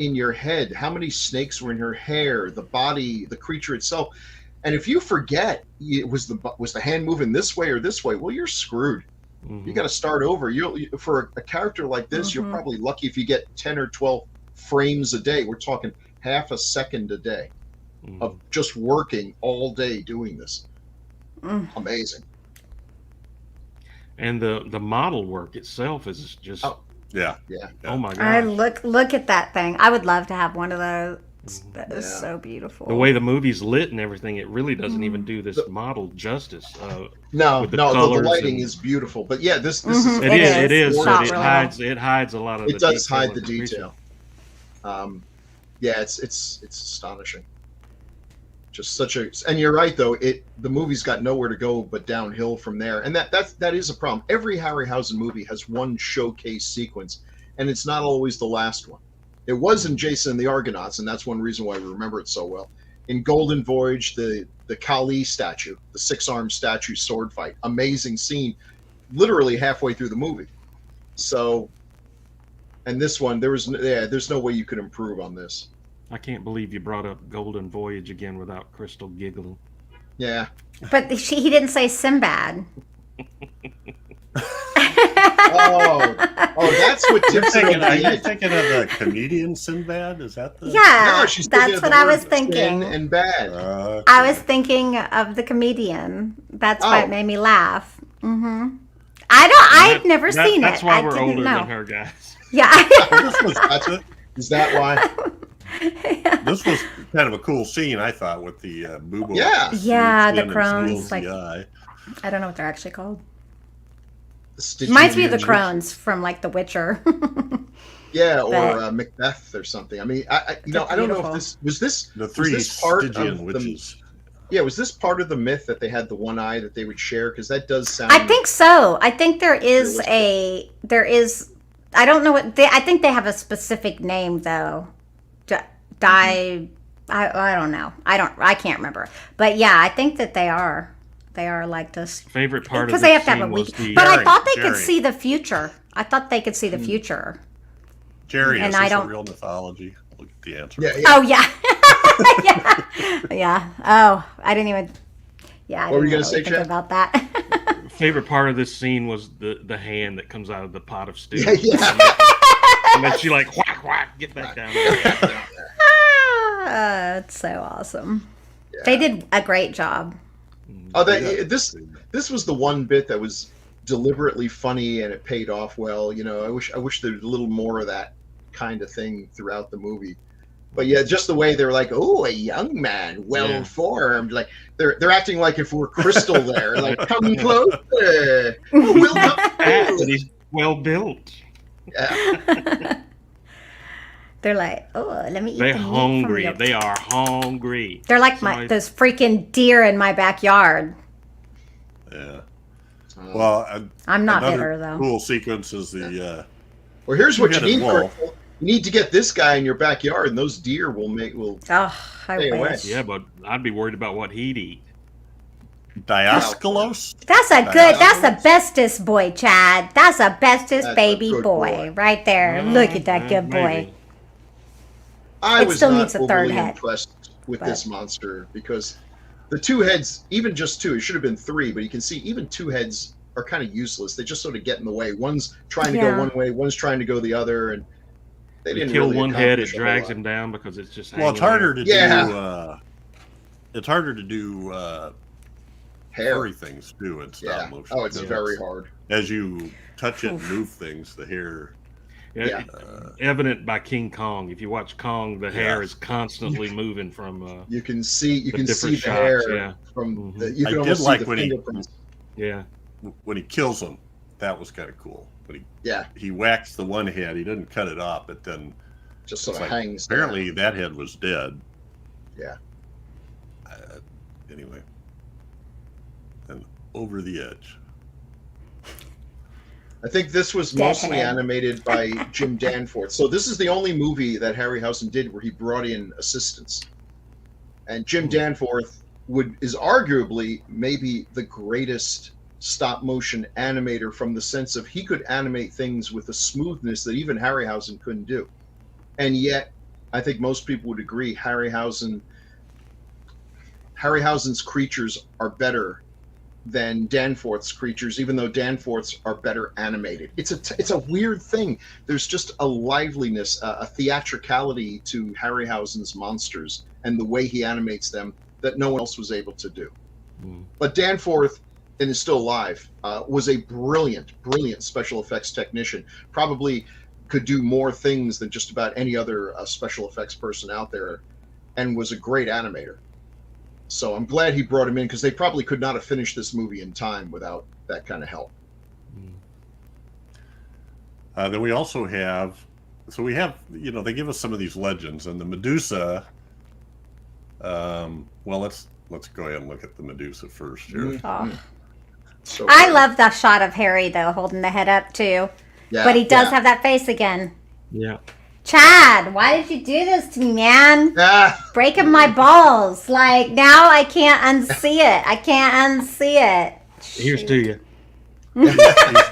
in your head. How many snakes were in her hair, the body, the creature itself, and if you forget was the hand moving this way or this way, well, you're screwed. You got to start over. For a character like this, you're probably lucky if you get 10 or 12 frames a day. We're talking half a second a day of just working all day doing this. Amazing. And the model work itself is just oh my god! Look at that thing. I would love to have one of those. That is so beautiful. The way the movie's lit and everything, it really doesn't even do this model justice. The lighting is beautiful, but this is it is. But it hides a lot of. It does hide the detail. It's astonishing. Just and you're right though. The movie's got nowhere to go but downhill from there, and that is a problem. Every Harryhausen movie has one showcase sequence, and it's not always the last one. It was in Jason and the Argonauts, and that's one reason why we remember it so well. In Golden Voyage, the Kali statue, the 6-armed statue sword fight, amazing scene, literally halfway through the movie. So, and this one, there's no way you could improve on this. I can't believe you brought up Golden Voyage again without Crystal giggling. Yeah. But he didn't say Sinbad. That's what you're thinking. Are you thinking of the comedian Sinbad? Is that the? Yeah, no, that's what I was thinking. And bad. I was thinking of the comedian. That's why it made me laugh. I've never seen it. That's why we're older than her, guys. Yeah. Is that why? This was kind of a cool scene, I thought, with the boobo. Yeah, the crones. Like, I don't know what they're actually called. Reminds me of the crones from like The Witcher. Yeah, or But- Macbeth or something. I mean, I don't know if this was The three part Stygian of witches. was this part of the myth that they had the one eye that they would share? Because that does sound. I think so. I think there is I don't know I think they have a specific name though. I don't know. I can't remember. But yeah, I think that they are like this. Favorite part of because this they have to have a scene was week. the But I thought they Jerry. could see the future. I thought they could see the future. Jerry, And is I this a don't- real mythology? Look at the answer. Yeah, yeah. Oh yeah. yeah. Oh, I didn't even. Yeah. I What were you didn't gonna say, really think Chad? about that? favorite part of this scene was the hand that comes out of the pot of stew. Yeah, yeah. And then she like whack whack, get back down. It's so awesome. Yeah. They did a great job. Oh, this was the one bit that was deliberately funny and it paid off well. You know, I wish there was a little more of that kind of thing throughout the movie. But yeah, just the way they were like, "Oh, a young man, well formed." Like they're acting like if we're Crystal there, like come closer. Oh, we'll And he's well built. Yeah. They're like, "Oh, let me eat." They're the meat from hungry. your-" They are hungry. They're like those freaking deer in my backyard. Yeah. Well, I'm not another bitter though. Cool sequence is the. Well, here's what you two-headed need. wolf. You need to get this guy in your backyard, and those deer will. Oh, I Stay away. wish. Yeah, but I'd be worried about what he'd eat. Dioscolos. That's a bestest boy, Chad. That's a bestest That's a baby good boy right there. Look at that good boy. Maybe. I It was still not needs a third overly head, impressed with but- this monster because the two heads, even just two, it should have been three, but you can see even two heads are kind of useless. They just sort of get in the way. One's trying to go one way, one's trying to go the other, and they You didn't kill really one head, it accomplish a whole drags lot. him down because it's just. Well, it's hanging harder there. to Yeah. do. It's harder to do Hair. furry things too in stop Yeah. motion. Oh, it's because very hard. As you touch it and move things, the hair. Yeah, evident by King Kong. If you watch Kong, the hair Yeah. is constantly moving from. You can see the different hair shots, yeah. from Mhm. the, you I can did almost like see the when he- fingerprints. Yeah. When he kills him, that was kind of cool. When Yeah, he whacks the one head, he didn't cut it off, but then just sort it's of like, hangs. apparently that head was dead. Yeah. Anyway, and over the edge. I think this was Dead mostly head. animated by Jim Danforth. So this is the only movie that Harryhausen did where he brought in assistants. And Jim Danforth is arguably maybe the greatest stop motion animator from the sense of he could animate things with a smoothness that even Harryhausen couldn't do. And yet, I think most people would agree Harryhausen's creatures are better than Danforth's creatures, even though Danforth's are better animated. It's a weird thing. There's just a liveliness, a theatricality to Harryhausen's monsters and the way he animates them that no one else was able to do. But Danforth, and is still alive, was a brilliant special effects technician. Probably could do more things than just about any other special effects person out there, and was a great animator. So I'm glad he brought him in because they probably could not have finished this movie in time without that kind of help. Then we also have, they give us some of these legends, and the Medusa. Well, let's go ahead and look at the Medusa first here. Oh. So I love the shot of Harry though, holding the head up too. Yeah, But he does have that face again. Yeah. Chad, why did you do this to me, man? Ah, Breaking my balls. Like, now I can't unsee it. I can't unsee it. Here's to you. He's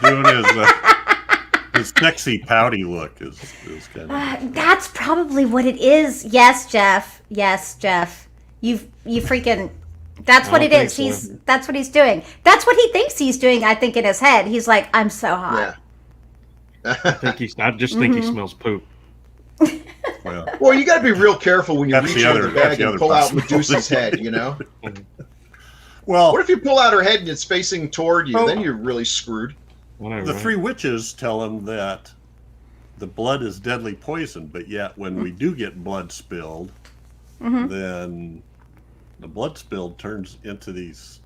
doing his sexy pouty look is kind of. That's probably what it is. Yes, Jeff. Yes, Jeff. You freaking. That's what I it don't is. think so. That's what he's doing. That's what he thinks he's doing. I think in his head, he's like, I'm so hot. yeah. I just think he smells poop. Well, Well, you got to be real careful when you That's reach the in other- the that's bag the and other pull out possibility. Medusa's head, you know? well, What if you pull out her head and it's facing toward you? Oh. Then you're really screwed. Whatever. the three witches tell him that the blood is deadly poison, but yet when we do get blood spilled, then the blood spilled turns into these.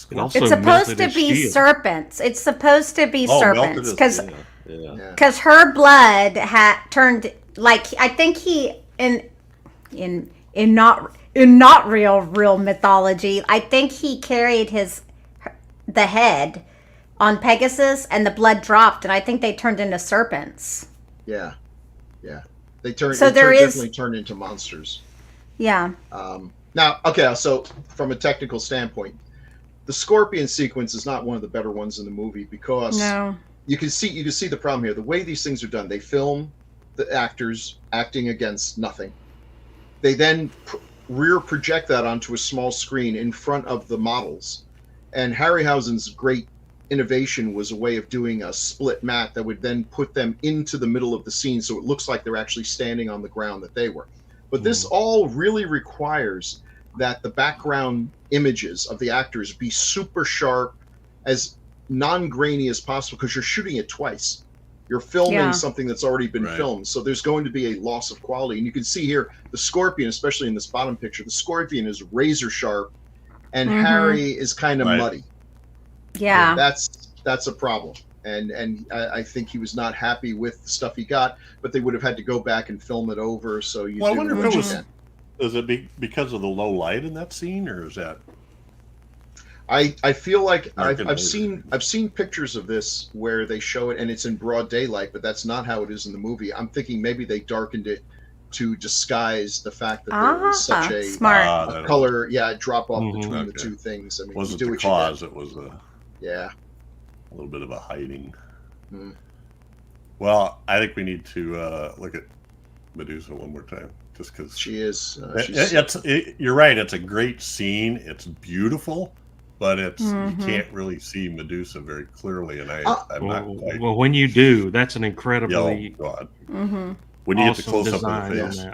It also It's supposed melted to his be shield. serpents. It's supposed to be melted serpents his- because yeah. Yeah. Because her blood had turned like I think he in not real mythology. I think he carried the head on Pegasus, and the blood dropped, and I think they turned into serpents. Yeah. They turned. So Definitely turned into monsters. Yeah. Now, okay. So from a technical standpoint, the scorpion sequence is not one of the better ones in the movie because you can see the problem here. The way these things are done, they film the actors acting against nothing. They then rear project that onto a small screen in front of the models. And Harryhausen's great innovation was a way of doing a split mat that would then put them into the middle of the scene so it looks like they're actually standing on the ground that they were. But this all really requires that the background images of the actors be super sharp, as non-grainy as possible, because you're shooting it twice. You're filming something that's already been filmed, so there's going to be a loss of quality. And you can see here, the scorpion, especially in this bottom picture, the scorpion is razor sharp, and Harry is kind of muddy. Yeah. And that's a problem. And I think he was not happy with the stuff he got, but they would have had to go back and film it over. So you. Well, I wonder if it was. Is it because of the low light in that scene, or is that? I feel like I've seen pictures of this where they show it and it's in broad daylight, but that's not how it is in the movie. I'm thinking maybe they darkened it to disguise the fact that there was such a color, drop off between the two things. I mean, wasn't the cause? It was a little bit of a hiding. Well, I think we need to look at Medusa one more time, just because she is. You're right. It's a great scene. It's beautiful. But it's you can't really see Medusa very clearly, and I'm not quite. Well, when you do, that's an incredibly when you get the close up of the face.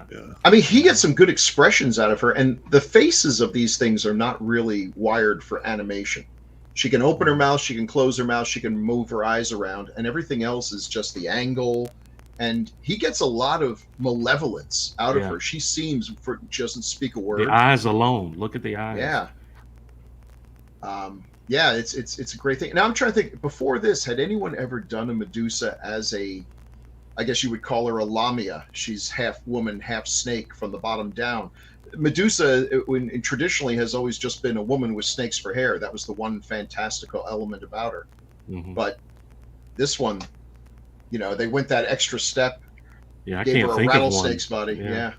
I mean, he gets some good expressions out of her, and the faces of these things are not really wired for animation. She can open her mouth, she can close her mouth, she can move her eyes around, and everything else is just the angle. And he gets a lot of malevolence out of her. She seems, she doesn't speak a word. The eyes alone. Look at the eyes. It's a great thing. Now I'm trying to think, before this, had anyone ever done a Medusa as I guess you would call her a lamia. She's half woman, half snake from the bottom down. Medusa, traditionally, has always just been a woman with snakes for hair. That was the one fantastical element about her. But this one, they went that extra step. Yeah, I gave can't her think a rattlesnake's of one. body. Yeah.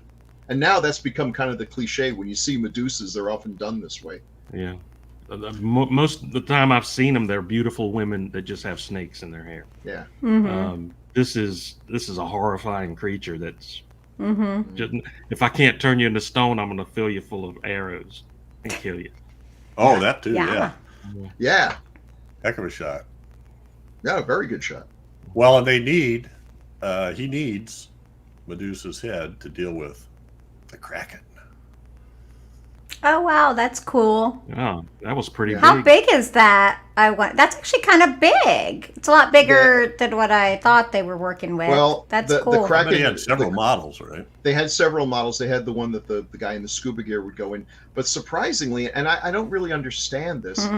And now that's become kind of the cliche. When you see Medusas, they're often done this way. Yeah. Most of the time I've seen them, they're beautiful women that just have snakes in their hair. Yeah. This is a horrifying creature that's just, if I can't turn you into stone, I'm going to fill you full of arrows and kill you. Oh, that too. Yeah. Heck of a shot. Yeah, very good shot. Well, and he needs Medusa's head to deal with the Kraken. Oh wow, that's cool. Oh, that was pretty big. How big is that? That's actually kind of big. It's a lot bigger than what I thought they were working with. Well, that's cool. The Kraken had several models, right? They had several models. They had the one that the guy in the scuba gear would go in. But surprisingly, and I don't really understand this,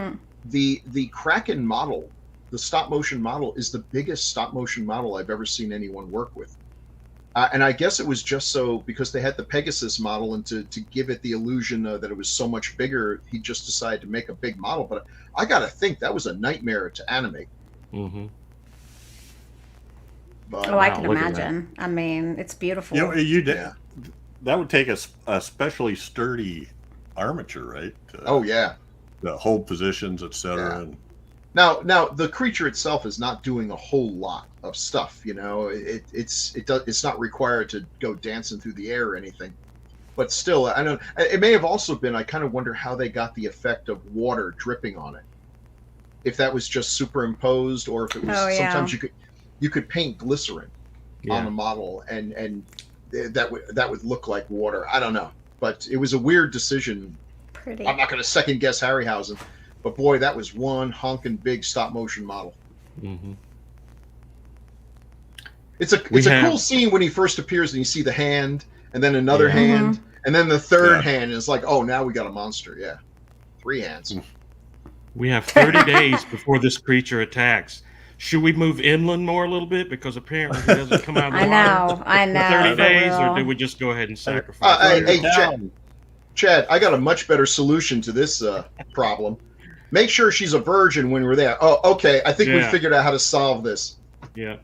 the Kraken model, the stop motion model, is the biggest stop motion model I've ever seen anyone work with. And I guess it was just so because they had the Pegasus model, and to give it the illusion that it was so much bigger, he just decided to make a big model. But I got to think that was a nightmare to animate. But, I can imagine. I mean, it's beautiful. That would take a especially sturdy armature, right? To hold positions, etc. Now the creature itself is not doing a whole lot of stuff. It's not required to go dancing through the air or anything. But still, I don't. It may have also been. I kind of wonder how they got the effect of water dripping on it. If that was just superimposed, or if it was sometimes you could paint glycerin on a model, and that would look like water. I don't know, but it was a weird decision. Pretty. I'm not going to second guess Harryhausen. But boy, that was one honking big stop motion model. It's a cool scene when he first appears and you see the hand, and then another hand, and then the third hand is like, oh, now we got a monster. Yeah, 3 hands. We have 30 days before this creature attacks. Should we move inland more a little bit because apparently he doesn't come out of the I know. for 30 days, For or real. do we just go ahead and sacrifice? Hey, Chad, I got a much better solution to this problem. Make sure she's a virgin when we're there. Oh, okay. I think we figured out how to solve this. Yeah.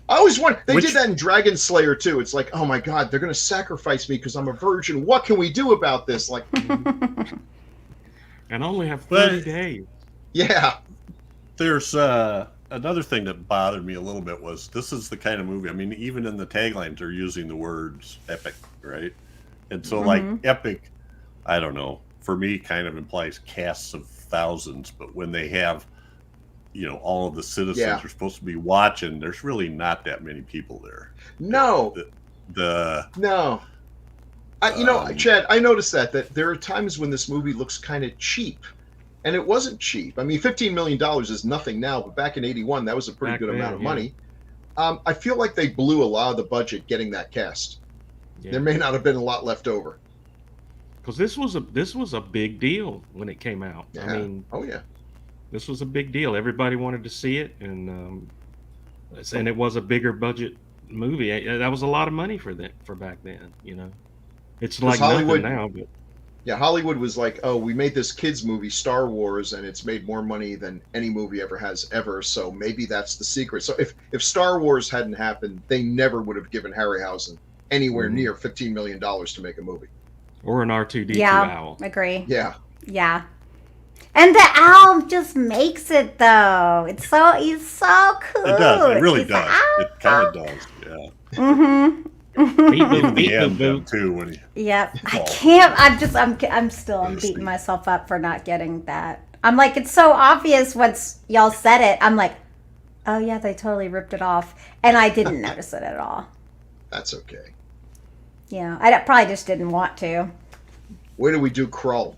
I always wonder. They did that in Dragon Slayer too. It's like, oh my god, they're going to sacrifice me because I'm a virgin. What can we do about this? Like, and only have 30 days. Yeah. There's another thing that bothered me a little bit was this is the kind of movie. I mean, even in the taglines, they're using the words epic, right? And so, like, epic, I don't know, for me, kind of implies casts of thousands. But when they have, you know, all of the citizens are supposed to be watching, there's really not that many people there. No. No. You know, Chad, I noticed that there are times when this movie looks kind of cheap. And it wasn't cheap. I mean, $15 million is nothing now, but back in '81, that was a pretty good amount of money. I feel like they blew a lot of the budget getting that cast. Yeah. There may not have been a lot left over. Because this was a big deal when it came out. Yeah. I mean, this was a big deal. Everybody wanted to see it, and it was a bigger budget movie. That was a lot of money for back then. You know, it's like Hollywood now, but. Yeah, Hollywood was like, oh, we made this kids movie, Star Wars, and it's made more money than any movie ever has ever. So maybe that's the secret. So if Star Wars hadn't happened, they never would have given Harryhausen anywhere near $15 million to make a movie. Or an R2-D2 owl. Yeah, agree. Yeah. Yeah. And the owl just makes it, though. He's so cool. It does. It really does. It kind of does. Yeah. Mm-hmm. Too when he I can't. I'm beating myself up for not getting that. I'm like, it's so obvious once y'all said it. I'm like, oh yeah, they totally ripped it off, and I didn't notice it at all. That's okay. Yeah, I probably just didn't want to. Where do we do Krull?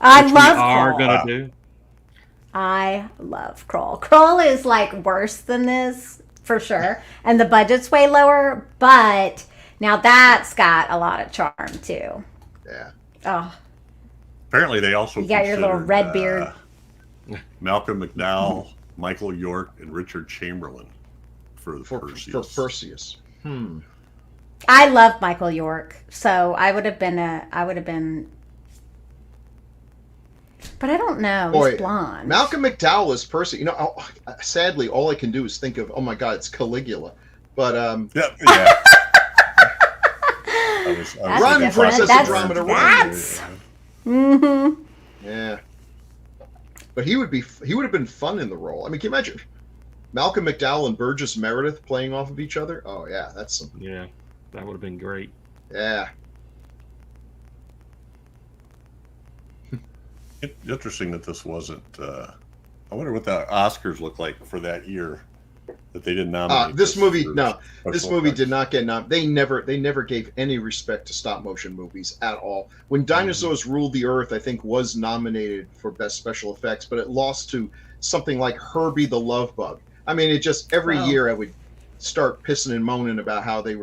I love Krull. I love Krull. Krull is like worse than this. For sure. And the budget's way lower, but now that's got a lot of charm too. Yeah. Oh. Apparently they also got your little red beard. Malcolm McDowell, Michael York, and Richard Chamberlain for Perseus. I love Michael York, so I would have been but I don't know. He's blonde. Malcolm McDowell is Percy. You know, sadly, all I can do is think of, oh my God, it's Caligula. But yeah. Run, Princess Andromeda, run. Mm-hmm. Yeah. But he would have been fun in the role. I mean, can you imagine Malcolm McDowell and Burgess Meredith playing off of each other? Oh yeah, that's something. Yeah, that would have been great. Yeah. Interesting that this wasn't. I wonder what the Oscars look like for that year that they didn't nominate. This movie did not get nominated. They never gave any respect to stop motion movies at all. When Dinosaurs Ruled the Earth, I think was nominated for best special effects, but it lost to something like Herbie the Love Bug. I mean, it just every year I would start pissing and moaning about how they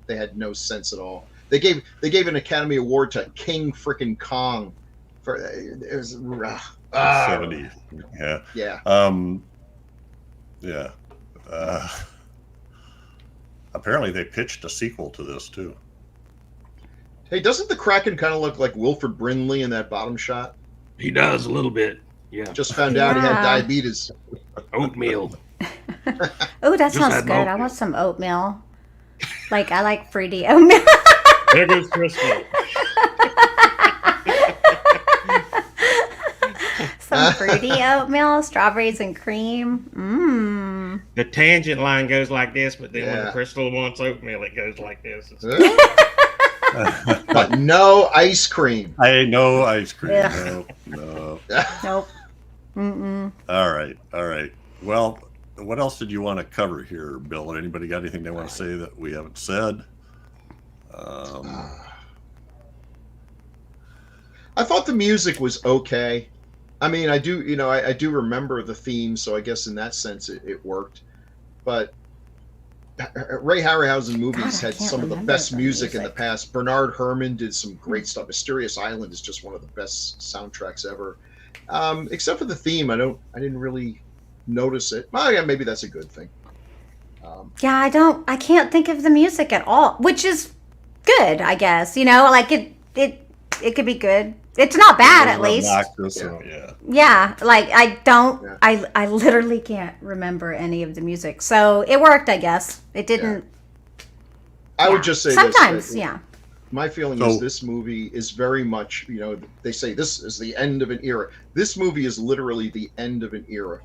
had no sense at all. They gave an Academy Award to King Frickin' Kong. It was 70. Yeah. Yeah. Apparently they pitched a sequel to this too. Hey, doesn't the Kraken kind of look like Wilford Brimley in that bottom shot? He does a little bit. Yeah. Just found out he had diabetes. Oatmeal. Oh, that sounds good. I want some oatmeal. I like fruity oatmeal. There goes Crystal. Some fruity oatmeal, strawberries and cream. Mmm. The tangent line goes like this, but then when the Crystal wants oatmeal, it goes like this. But no ice cream. No ice cream. No. Nope. Mm-mm. All right. Well, what else did you want to cover here, Bill? Anybody got anything they want to say that we haven't said? I thought the music was okay. I mean, I do remember the theme, so I guess in that sense it worked. But Ray Harryhausen movies had some of the best music in the past. Bernard Herrmann did some great stuff. Mysterious Island is just one of the best soundtracks ever. Except for the theme, I didn't really notice it. Well, yeah, maybe that's a good thing. Yeah, I can't think of the music at all, which is good, I guess. You know, like it could be good. It's not bad, at least. Yeah, like I literally can't remember any of the music, so it worked, I guess. It didn't. I would just say sometimes, this, my feeling is this movie is very much, you know, they say this is the end of an era. This movie is literally the end of an era.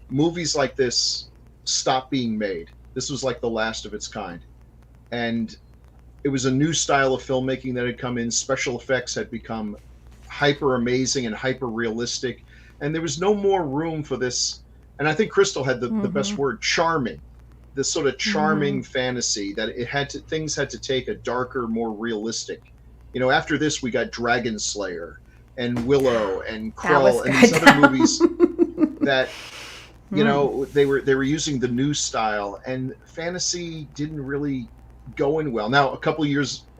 Movies like this stopped being made. This was like the last of its kind. And it was a new style of filmmaking that had come in. Special effects had become hyper amazing and hyper realistic. And there was no more room for this. And I think Crystal had the best word, charming. This sort of charming fantasy that things had to take a darker, more realistic. You know, after this we got Dragon Slayer and Willow and Krull and these other movies that, you know, they were using the new style, and fantasy didn't really go in well. Now, a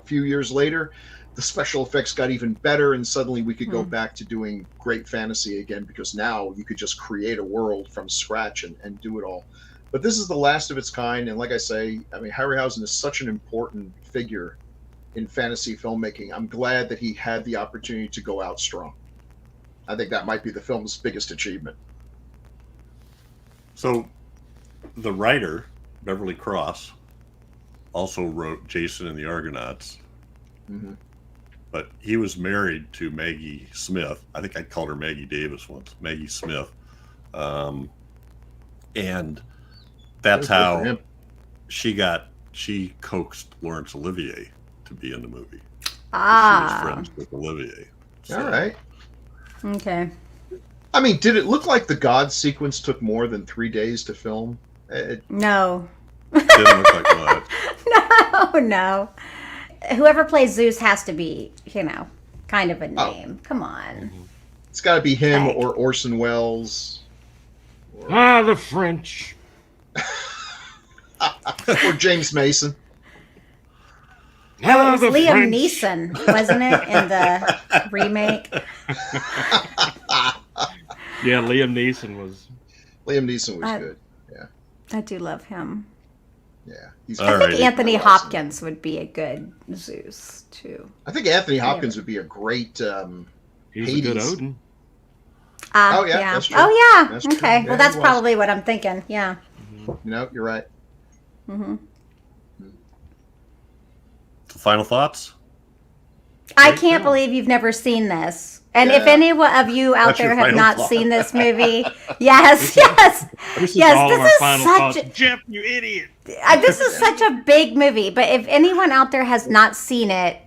few years later, the special effects got even better, and suddenly we could go back to doing great fantasy again, because now you could just create a world from scratch and do it all. But this is the last of its kind, and like I say, I mean, Harryhausen is such an important figure in fantasy filmmaking. I'm glad that he had the opportunity to go out strong. I think that might be the film's biggest achievement. So, the writer, Beverley Cross, also wrote Jason and the Argonauts. But he was married to Maggie Smith. I think I called her Maggie Davis once. Maggie Smith. And that's how she coaxed Laurence Olivier to be in the movie. She was friends with Olivier. So. All right. Okay. I mean, did it look like the God sequence took more than 3 days to film? No. It didn't look like that. No. Whoever plays Zeus has to be, you know, kind of a name. Come on. It's got to be him or Orson Welles. The French. Or James Mason. It was Liam Neeson, wasn't it, in the remake? Yeah, Liam Neeson was good. Yeah. I do love him. Yeah. I think Anthony Hopkins would be a good Zeus, too. I think Anthony Hopkins would be a great He's a good Odin. That's true. Oh, yeah. That's true. Okay. Yeah, well, that's probably what I'm thinking. Yeah. No, you're right. Final thoughts? I can't believe you've never seen this. And if any of you out there have not seen this movie, yes. This is all of our final thoughts. Jeff, you idiot. This is such a big movie, but if anyone out there has not seen it,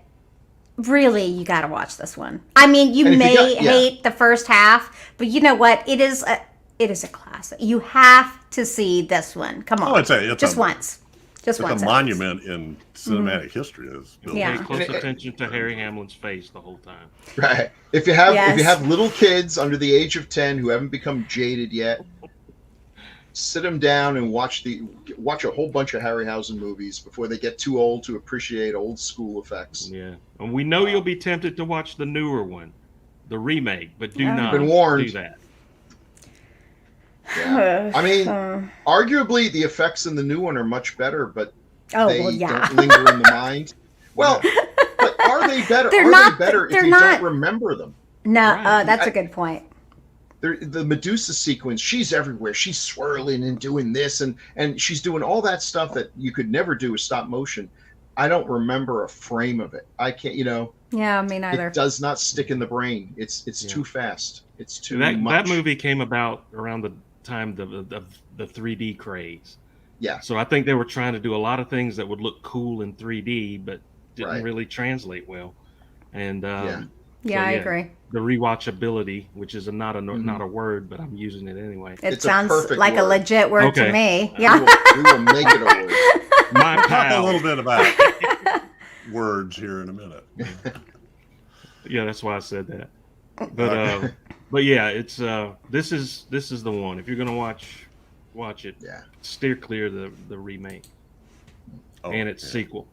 really, you got to watch this one. I mean, you may hate the first half, but you know what? It is a classic. You have to see this one. Come on. Just once. It's a monument in cinematic history. Pay close attention to Harry Hamlin's face the whole time. Right. If you have little kids under the age of 10 who haven't become jaded yet, sit them down and watch a whole bunch of Harryhausen movies before they get too old to appreciate old school effects. Yeah, and we know you'll be tempted to watch the newer one, the remake, but do not been warned. do that. Yeah. I mean, arguably the effects in the new one are much better, but they don't linger in the mind. Well, but are they better? They better if you don't remember them? No, that's a good point. The Medusa sequence, she's everywhere. She's swirling and doing this, and she's doing all that stuff that you could never do with stop motion. I don't remember a frame of it. I can't, Yeah, me neither. It does not stick in the brain. It's too fast. It's too much. That movie came about around the time of the 3D craze. Yeah. So I think they were trying to do a lot of things that would look cool in 3D, but didn't really translate well. And I agree. The rewatchability, which is not a word, but I'm using it anyway. It sounds like a legit word to me. Yeah. We will make it a word. My Talk pal. a little bit about words here in a minute. Yeah, that's why I said that. But yeah, it's this is the one. If you're gonna watch it, steer clear the remake and its sequel.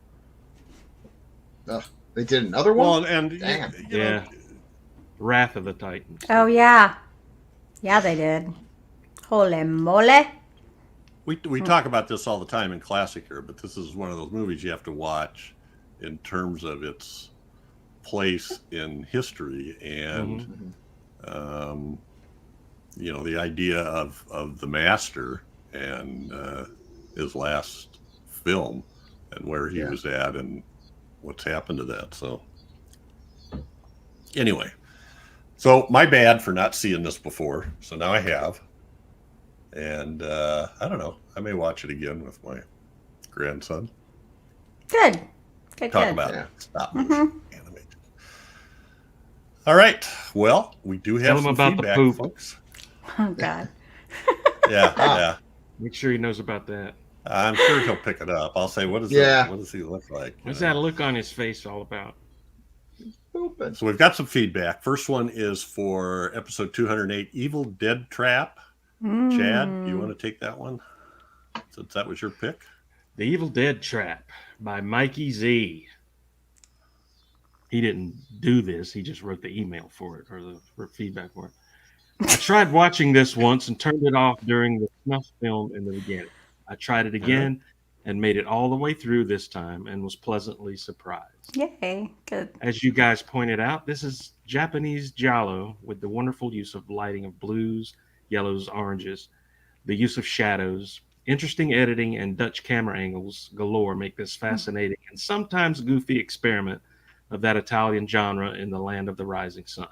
They did another one. Well, and you know, Wrath of the Titans. Oh yeah, they did. Holy moly. We talk about this all the time in Classic here, but this is one of those movies you have to watch in terms of its place in history and the idea of the master and his last film and where he was at and what's happened to that. So anyway, so my bad for not seeing this before. So now I have. And I don't know. I may watch it again with my grandson. Good. Talk about stop motion animation. All right. Well, we do have some about feedback, the poop. Oh, folks. God. Yeah. Make sure he knows about that. I'm sure he'll pick it up. I'll say, what does he look like? What's that look on his face all about? So we've got some feedback. First one is for episode 208, Evil Dead Trap. Chad, you want to take that one? Since that was your pick. The Evil Dead Trap by Mikey Z. He didn't do this. He just wrote the email for it, or for feedback for it. I tried watching this once and turned it off during the snuff film in the beginning. I tried it again and made it all the way through this time and was pleasantly surprised. Yay. Good. As you guys pointed out, this is Japanese giallo with the wonderful use of lighting of blues, yellows, oranges, the use of shadows, interesting editing, and Dutch camera angles galore make this fascinating and sometimes goofy experiment of that Italian genre in the land of the rising sun.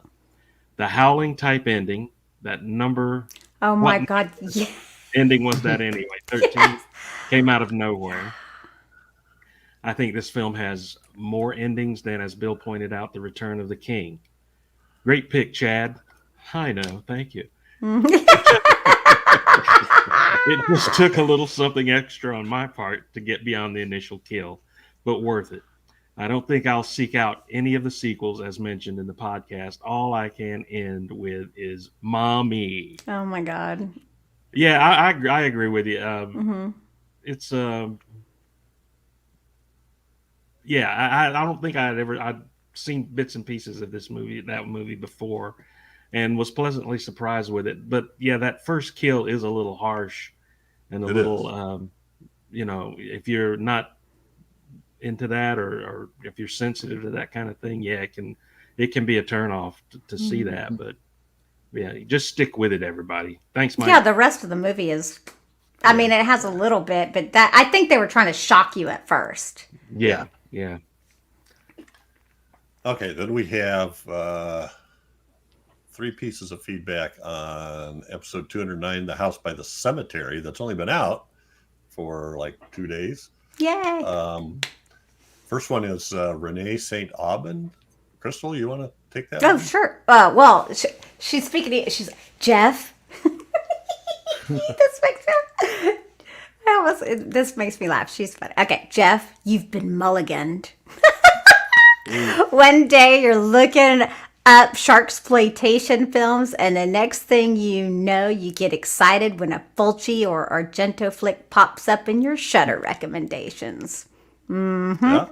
The howling type ending, that number... Oh my God. Yeah. Ending was that anyway? 13 came out of nowhere. I think this film has more endings than, as Bill pointed out, The Return of the King. Great pick, Chad. I know. Thank you. It just took a little something extra on my part to get beyond the initial kill, but worth it. I don't think I'll seek out any of the sequels as mentioned in the podcast. All I can end with is Mommy. Oh my God. Yeah, I agree with you. It's I don't think I'd seen bits and pieces of that movie before, and was pleasantly surprised with it. But yeah, that first kill is a little harsh and a little, if you're not into that or if you're sensitive to that kind of thing, it can be a turnoff to see that. But yeah, just stick with it, everybody. Thanks, Mike. Yeah, the rest of the movie is, I mean, it has a little bit, but that I think they were trying to shock you at first. Yeah. Okay, then we have 3 pieces of feedback on episode 209, The House by the Cemetery. That's only been out for like 2 days. Yay. First one is Renee St. Aubin. Crystal, you want to take that? Oh, sure. Well, she's speaking. She's Jeff. This makes me laugh. She's funny. Okay, Jeff, you've been mulliganed. One day you're looking up sharksploitation films, and the next thing you know, you get excited when a Fulci or Argento flick pops up in your Shudder recommendations. Yeah.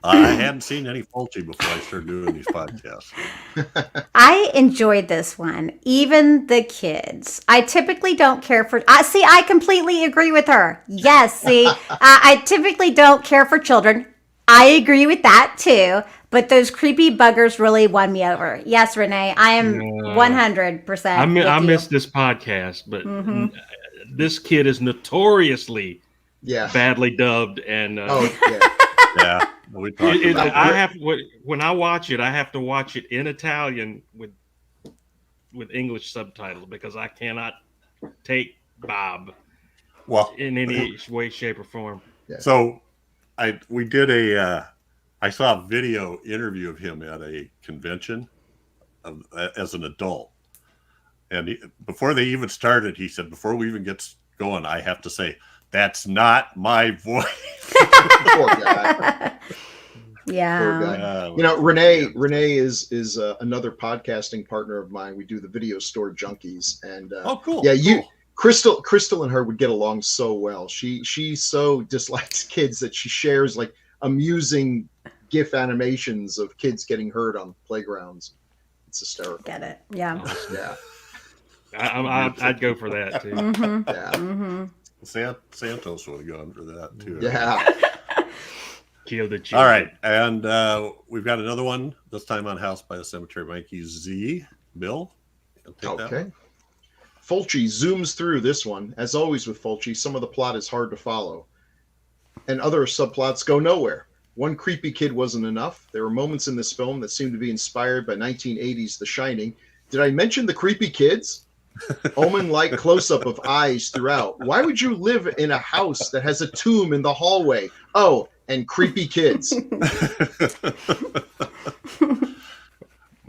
I hadn't seen any Fulci before I started doing these podcasts. I enjoyed this one, even the kids. I typically don't care for... I completely agree with her. Yes, see, I typically don't care for children. I agree with that, too. But those creepy buggers really won me over. Yes, Renee, I am 100% I missed this podcast, but this kid is notoriously badly dubbed. And yeah. When I watch it, I have to watch it in Italian with English subtitles because I cannot take Bob in any way, shape, or form. Yeah. So I saw a video interview of him at a convention as an adult, and before they even started, he said, "Before we even get going, I have to say that's not my voice." Poor guy. Yeah. Poor guy. Renee is another podcasting partner of mine. We do the Video Store Junkies, and cool. Yeah, cool. Crystal and her would get along so well. She so dislikes kids that she shares like amusing GIF animations of kids getting hurt on playgrounds. It's hysterical. Get it? Yeah. Yeah. I'd go for that too. Mm-hmm. Yeah. Mm-hmm. Santos would have gone for that too. Yeah. Kill the chief. All right, and we've got another one this time on House by the Cemetery. Mikey Z. Bill. Take that Okay. one. Fulci zooms through this one. As always with Fulci, some of the plot is hard to follow, and other subplots go nowhere. One creepy kid wasn't enough. There were moments in this film that seemed to be inspired by 1980s The Shining. Did I mention the creepy kids? Omen-like close-up of eyes throughout. Why would you live in a house that has a tomb in the hallway? Oh, and creepy kids.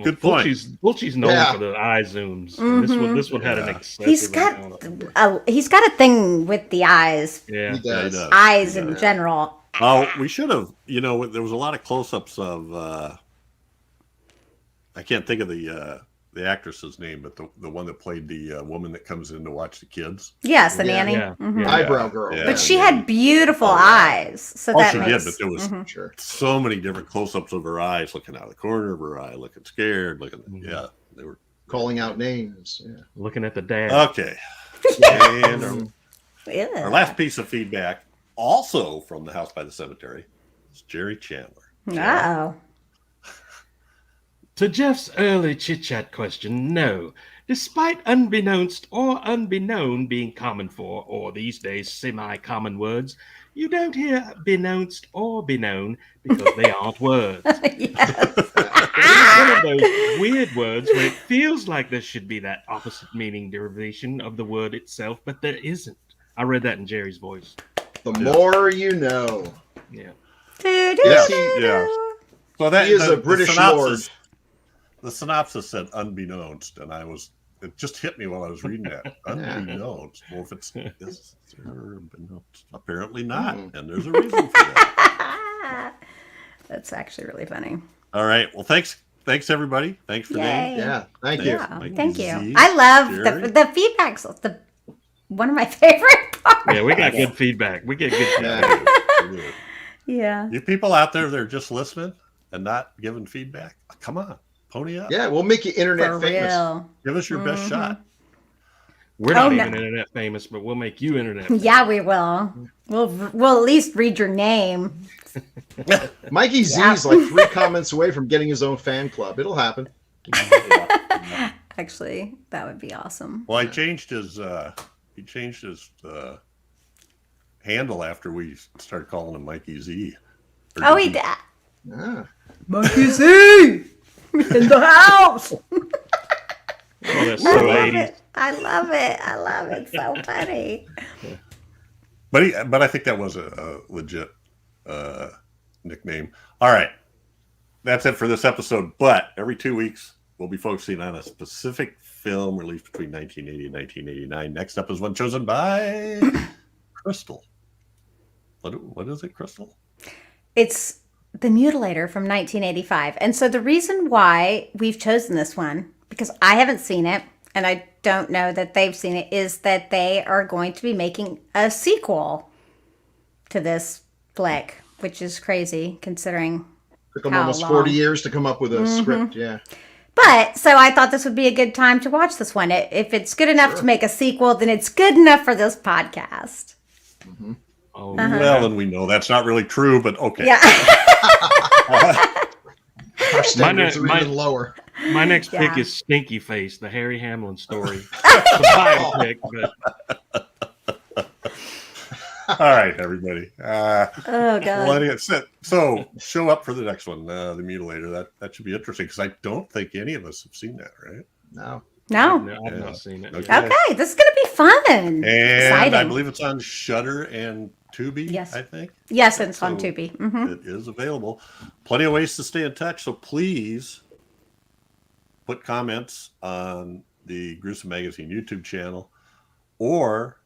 Good point. Fulci's known for the eye zooms. Mm-hmm. This one had an excessive. He's got a thing with the eyes. Yeah, He does. Eyes in general. Oh, we should have. There was a lot of close-ups of. I can't think of the actress's name, but the one that played the woman that comes in to watch the kids. Yes, the nanny. Yeah. Mm-hmm. Eyebrow girl. Yeah. But she had beautiful eyes, so that she makes. did, but there was Sure. so many different close-ups of her eyes, looking out of the corner of her eye, looking scared, Yeah, they were Calling out names. Yeah. looking at the dad. okay. And our Ugh. last piece of feedback, also from the House by the Cemetery, is Jerry Chandler. Uh-oh. To Jeff's early chit-chat question, no. Despite unbeknownst or unbeknown being common for, or these days semi-common words, you don't hear beknownst or beknown because they aren't words. Yes. It's one of those weird words where it feels like there should be that opposite meaning derivation of the word itself, but there isn't. I read that in Jerry's voice. The more you know. Yeah. Yeah. So that He is a British lord. The synopsis said unbeknownst, and it just hit me while I was reading that. Unbeknownst. Well, if it's is there unbeknownst? Apparently not, and there's a reason for that. That's actually really funny. All right. Well, thanks everybody. Thanks for Yay. Yeah. Thank you. Yeah, Mikey thank you. Z, I love Jerry. the feedback's one of my favorite parts. Yeah, we got good feedback. We get good feedback. Yeah. You people out there that are just listening and not giving feedback, come on, pony up. Yeah, we'll make you internet For famous. real. Give us your best shot. We're not no. even internet famous, but we'll make you internet famous. Yeah, we will. We'll at least read your name. Mikey Z's like 3 comments away from getting his own fan club. It'll happen. Actually, that would be awesome. Well, he changed his handle after we started calling him Mikey Z. Oh, he did. Ah. Monkey Z in the house. Oh, that's I so love 80s. it. I love it. I love it. So funny. But I think that was a legit nickname. All right. That's it for this episode. But every 2 weeks, we'll be focusing on a specific film released between 1980 and 1989. Next up is one chosen by Crystal. What is it, Crystal? It's The Mutilator from 1985. And so the reason why we've chosen this one, because I haven't seen it, and I don't know that they've seen it, is that they are going to be making a sequel to this flick, which is crazy considering Took them how almost long. 40 years to come up with a script. Yeah. But, so I thought this would be a good time to watch this one. If it's good enough to make a sequel, then it's good enough for this podcast. Oh, Well, and we know that's not really true, but okay. Yeah. Our standards are my- even lower. My next Yeah. pick is Stinky Face, the Harry Hamlin story. It's a biopic, but All right, everybody. Oh, God. Well, anyway, so show up for the next one, The Mutilator. That should be interesting because I don't think any of us have seen that, right? No. No. no, I've not seen it. Okay. yet. Okay, this is going to be fun. And Exciting. I believe it's on Shudder and Tubi, Yes. I think. Yes, it's on So Tubi. Mm-hmm. It is available. Plenty of ways to stay in touch, so please put comments on the Gruesome Magazine YouTube channel, or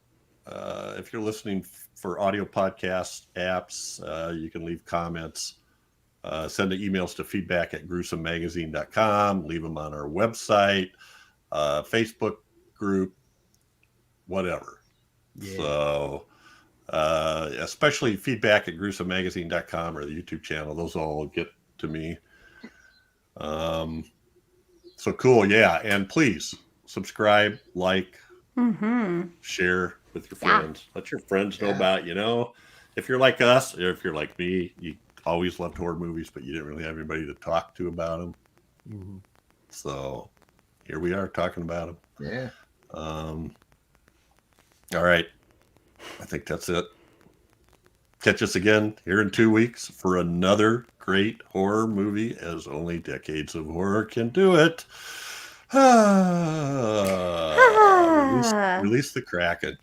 if you're listening for audio podcast apps, you can leave comments. Send the emails to feedback@gruesomemagazine.com. Leave them on our website, Facebook group, whatever. Yeah. So, especially feedback@gruesomemagazine.com or the YouTube channel. Those all get to me. So cool. Yeah. And please subscribe, like, Mm-hmm. share with your friends. Let your friends know about, if you're like us, or if you're like me, you always loved horror movies, but you didn't really have anybody to talk to about them. Mm-hmm. So here we are talking about them. Yeah. All right. I think that's it. Catch us again here in 2 weeks for another great horror movie, as only decades of horror can do it. Release the Kraken.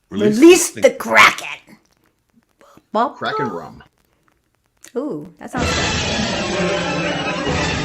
Release the Kraken. Kraken rum. Ooh, that sounds good.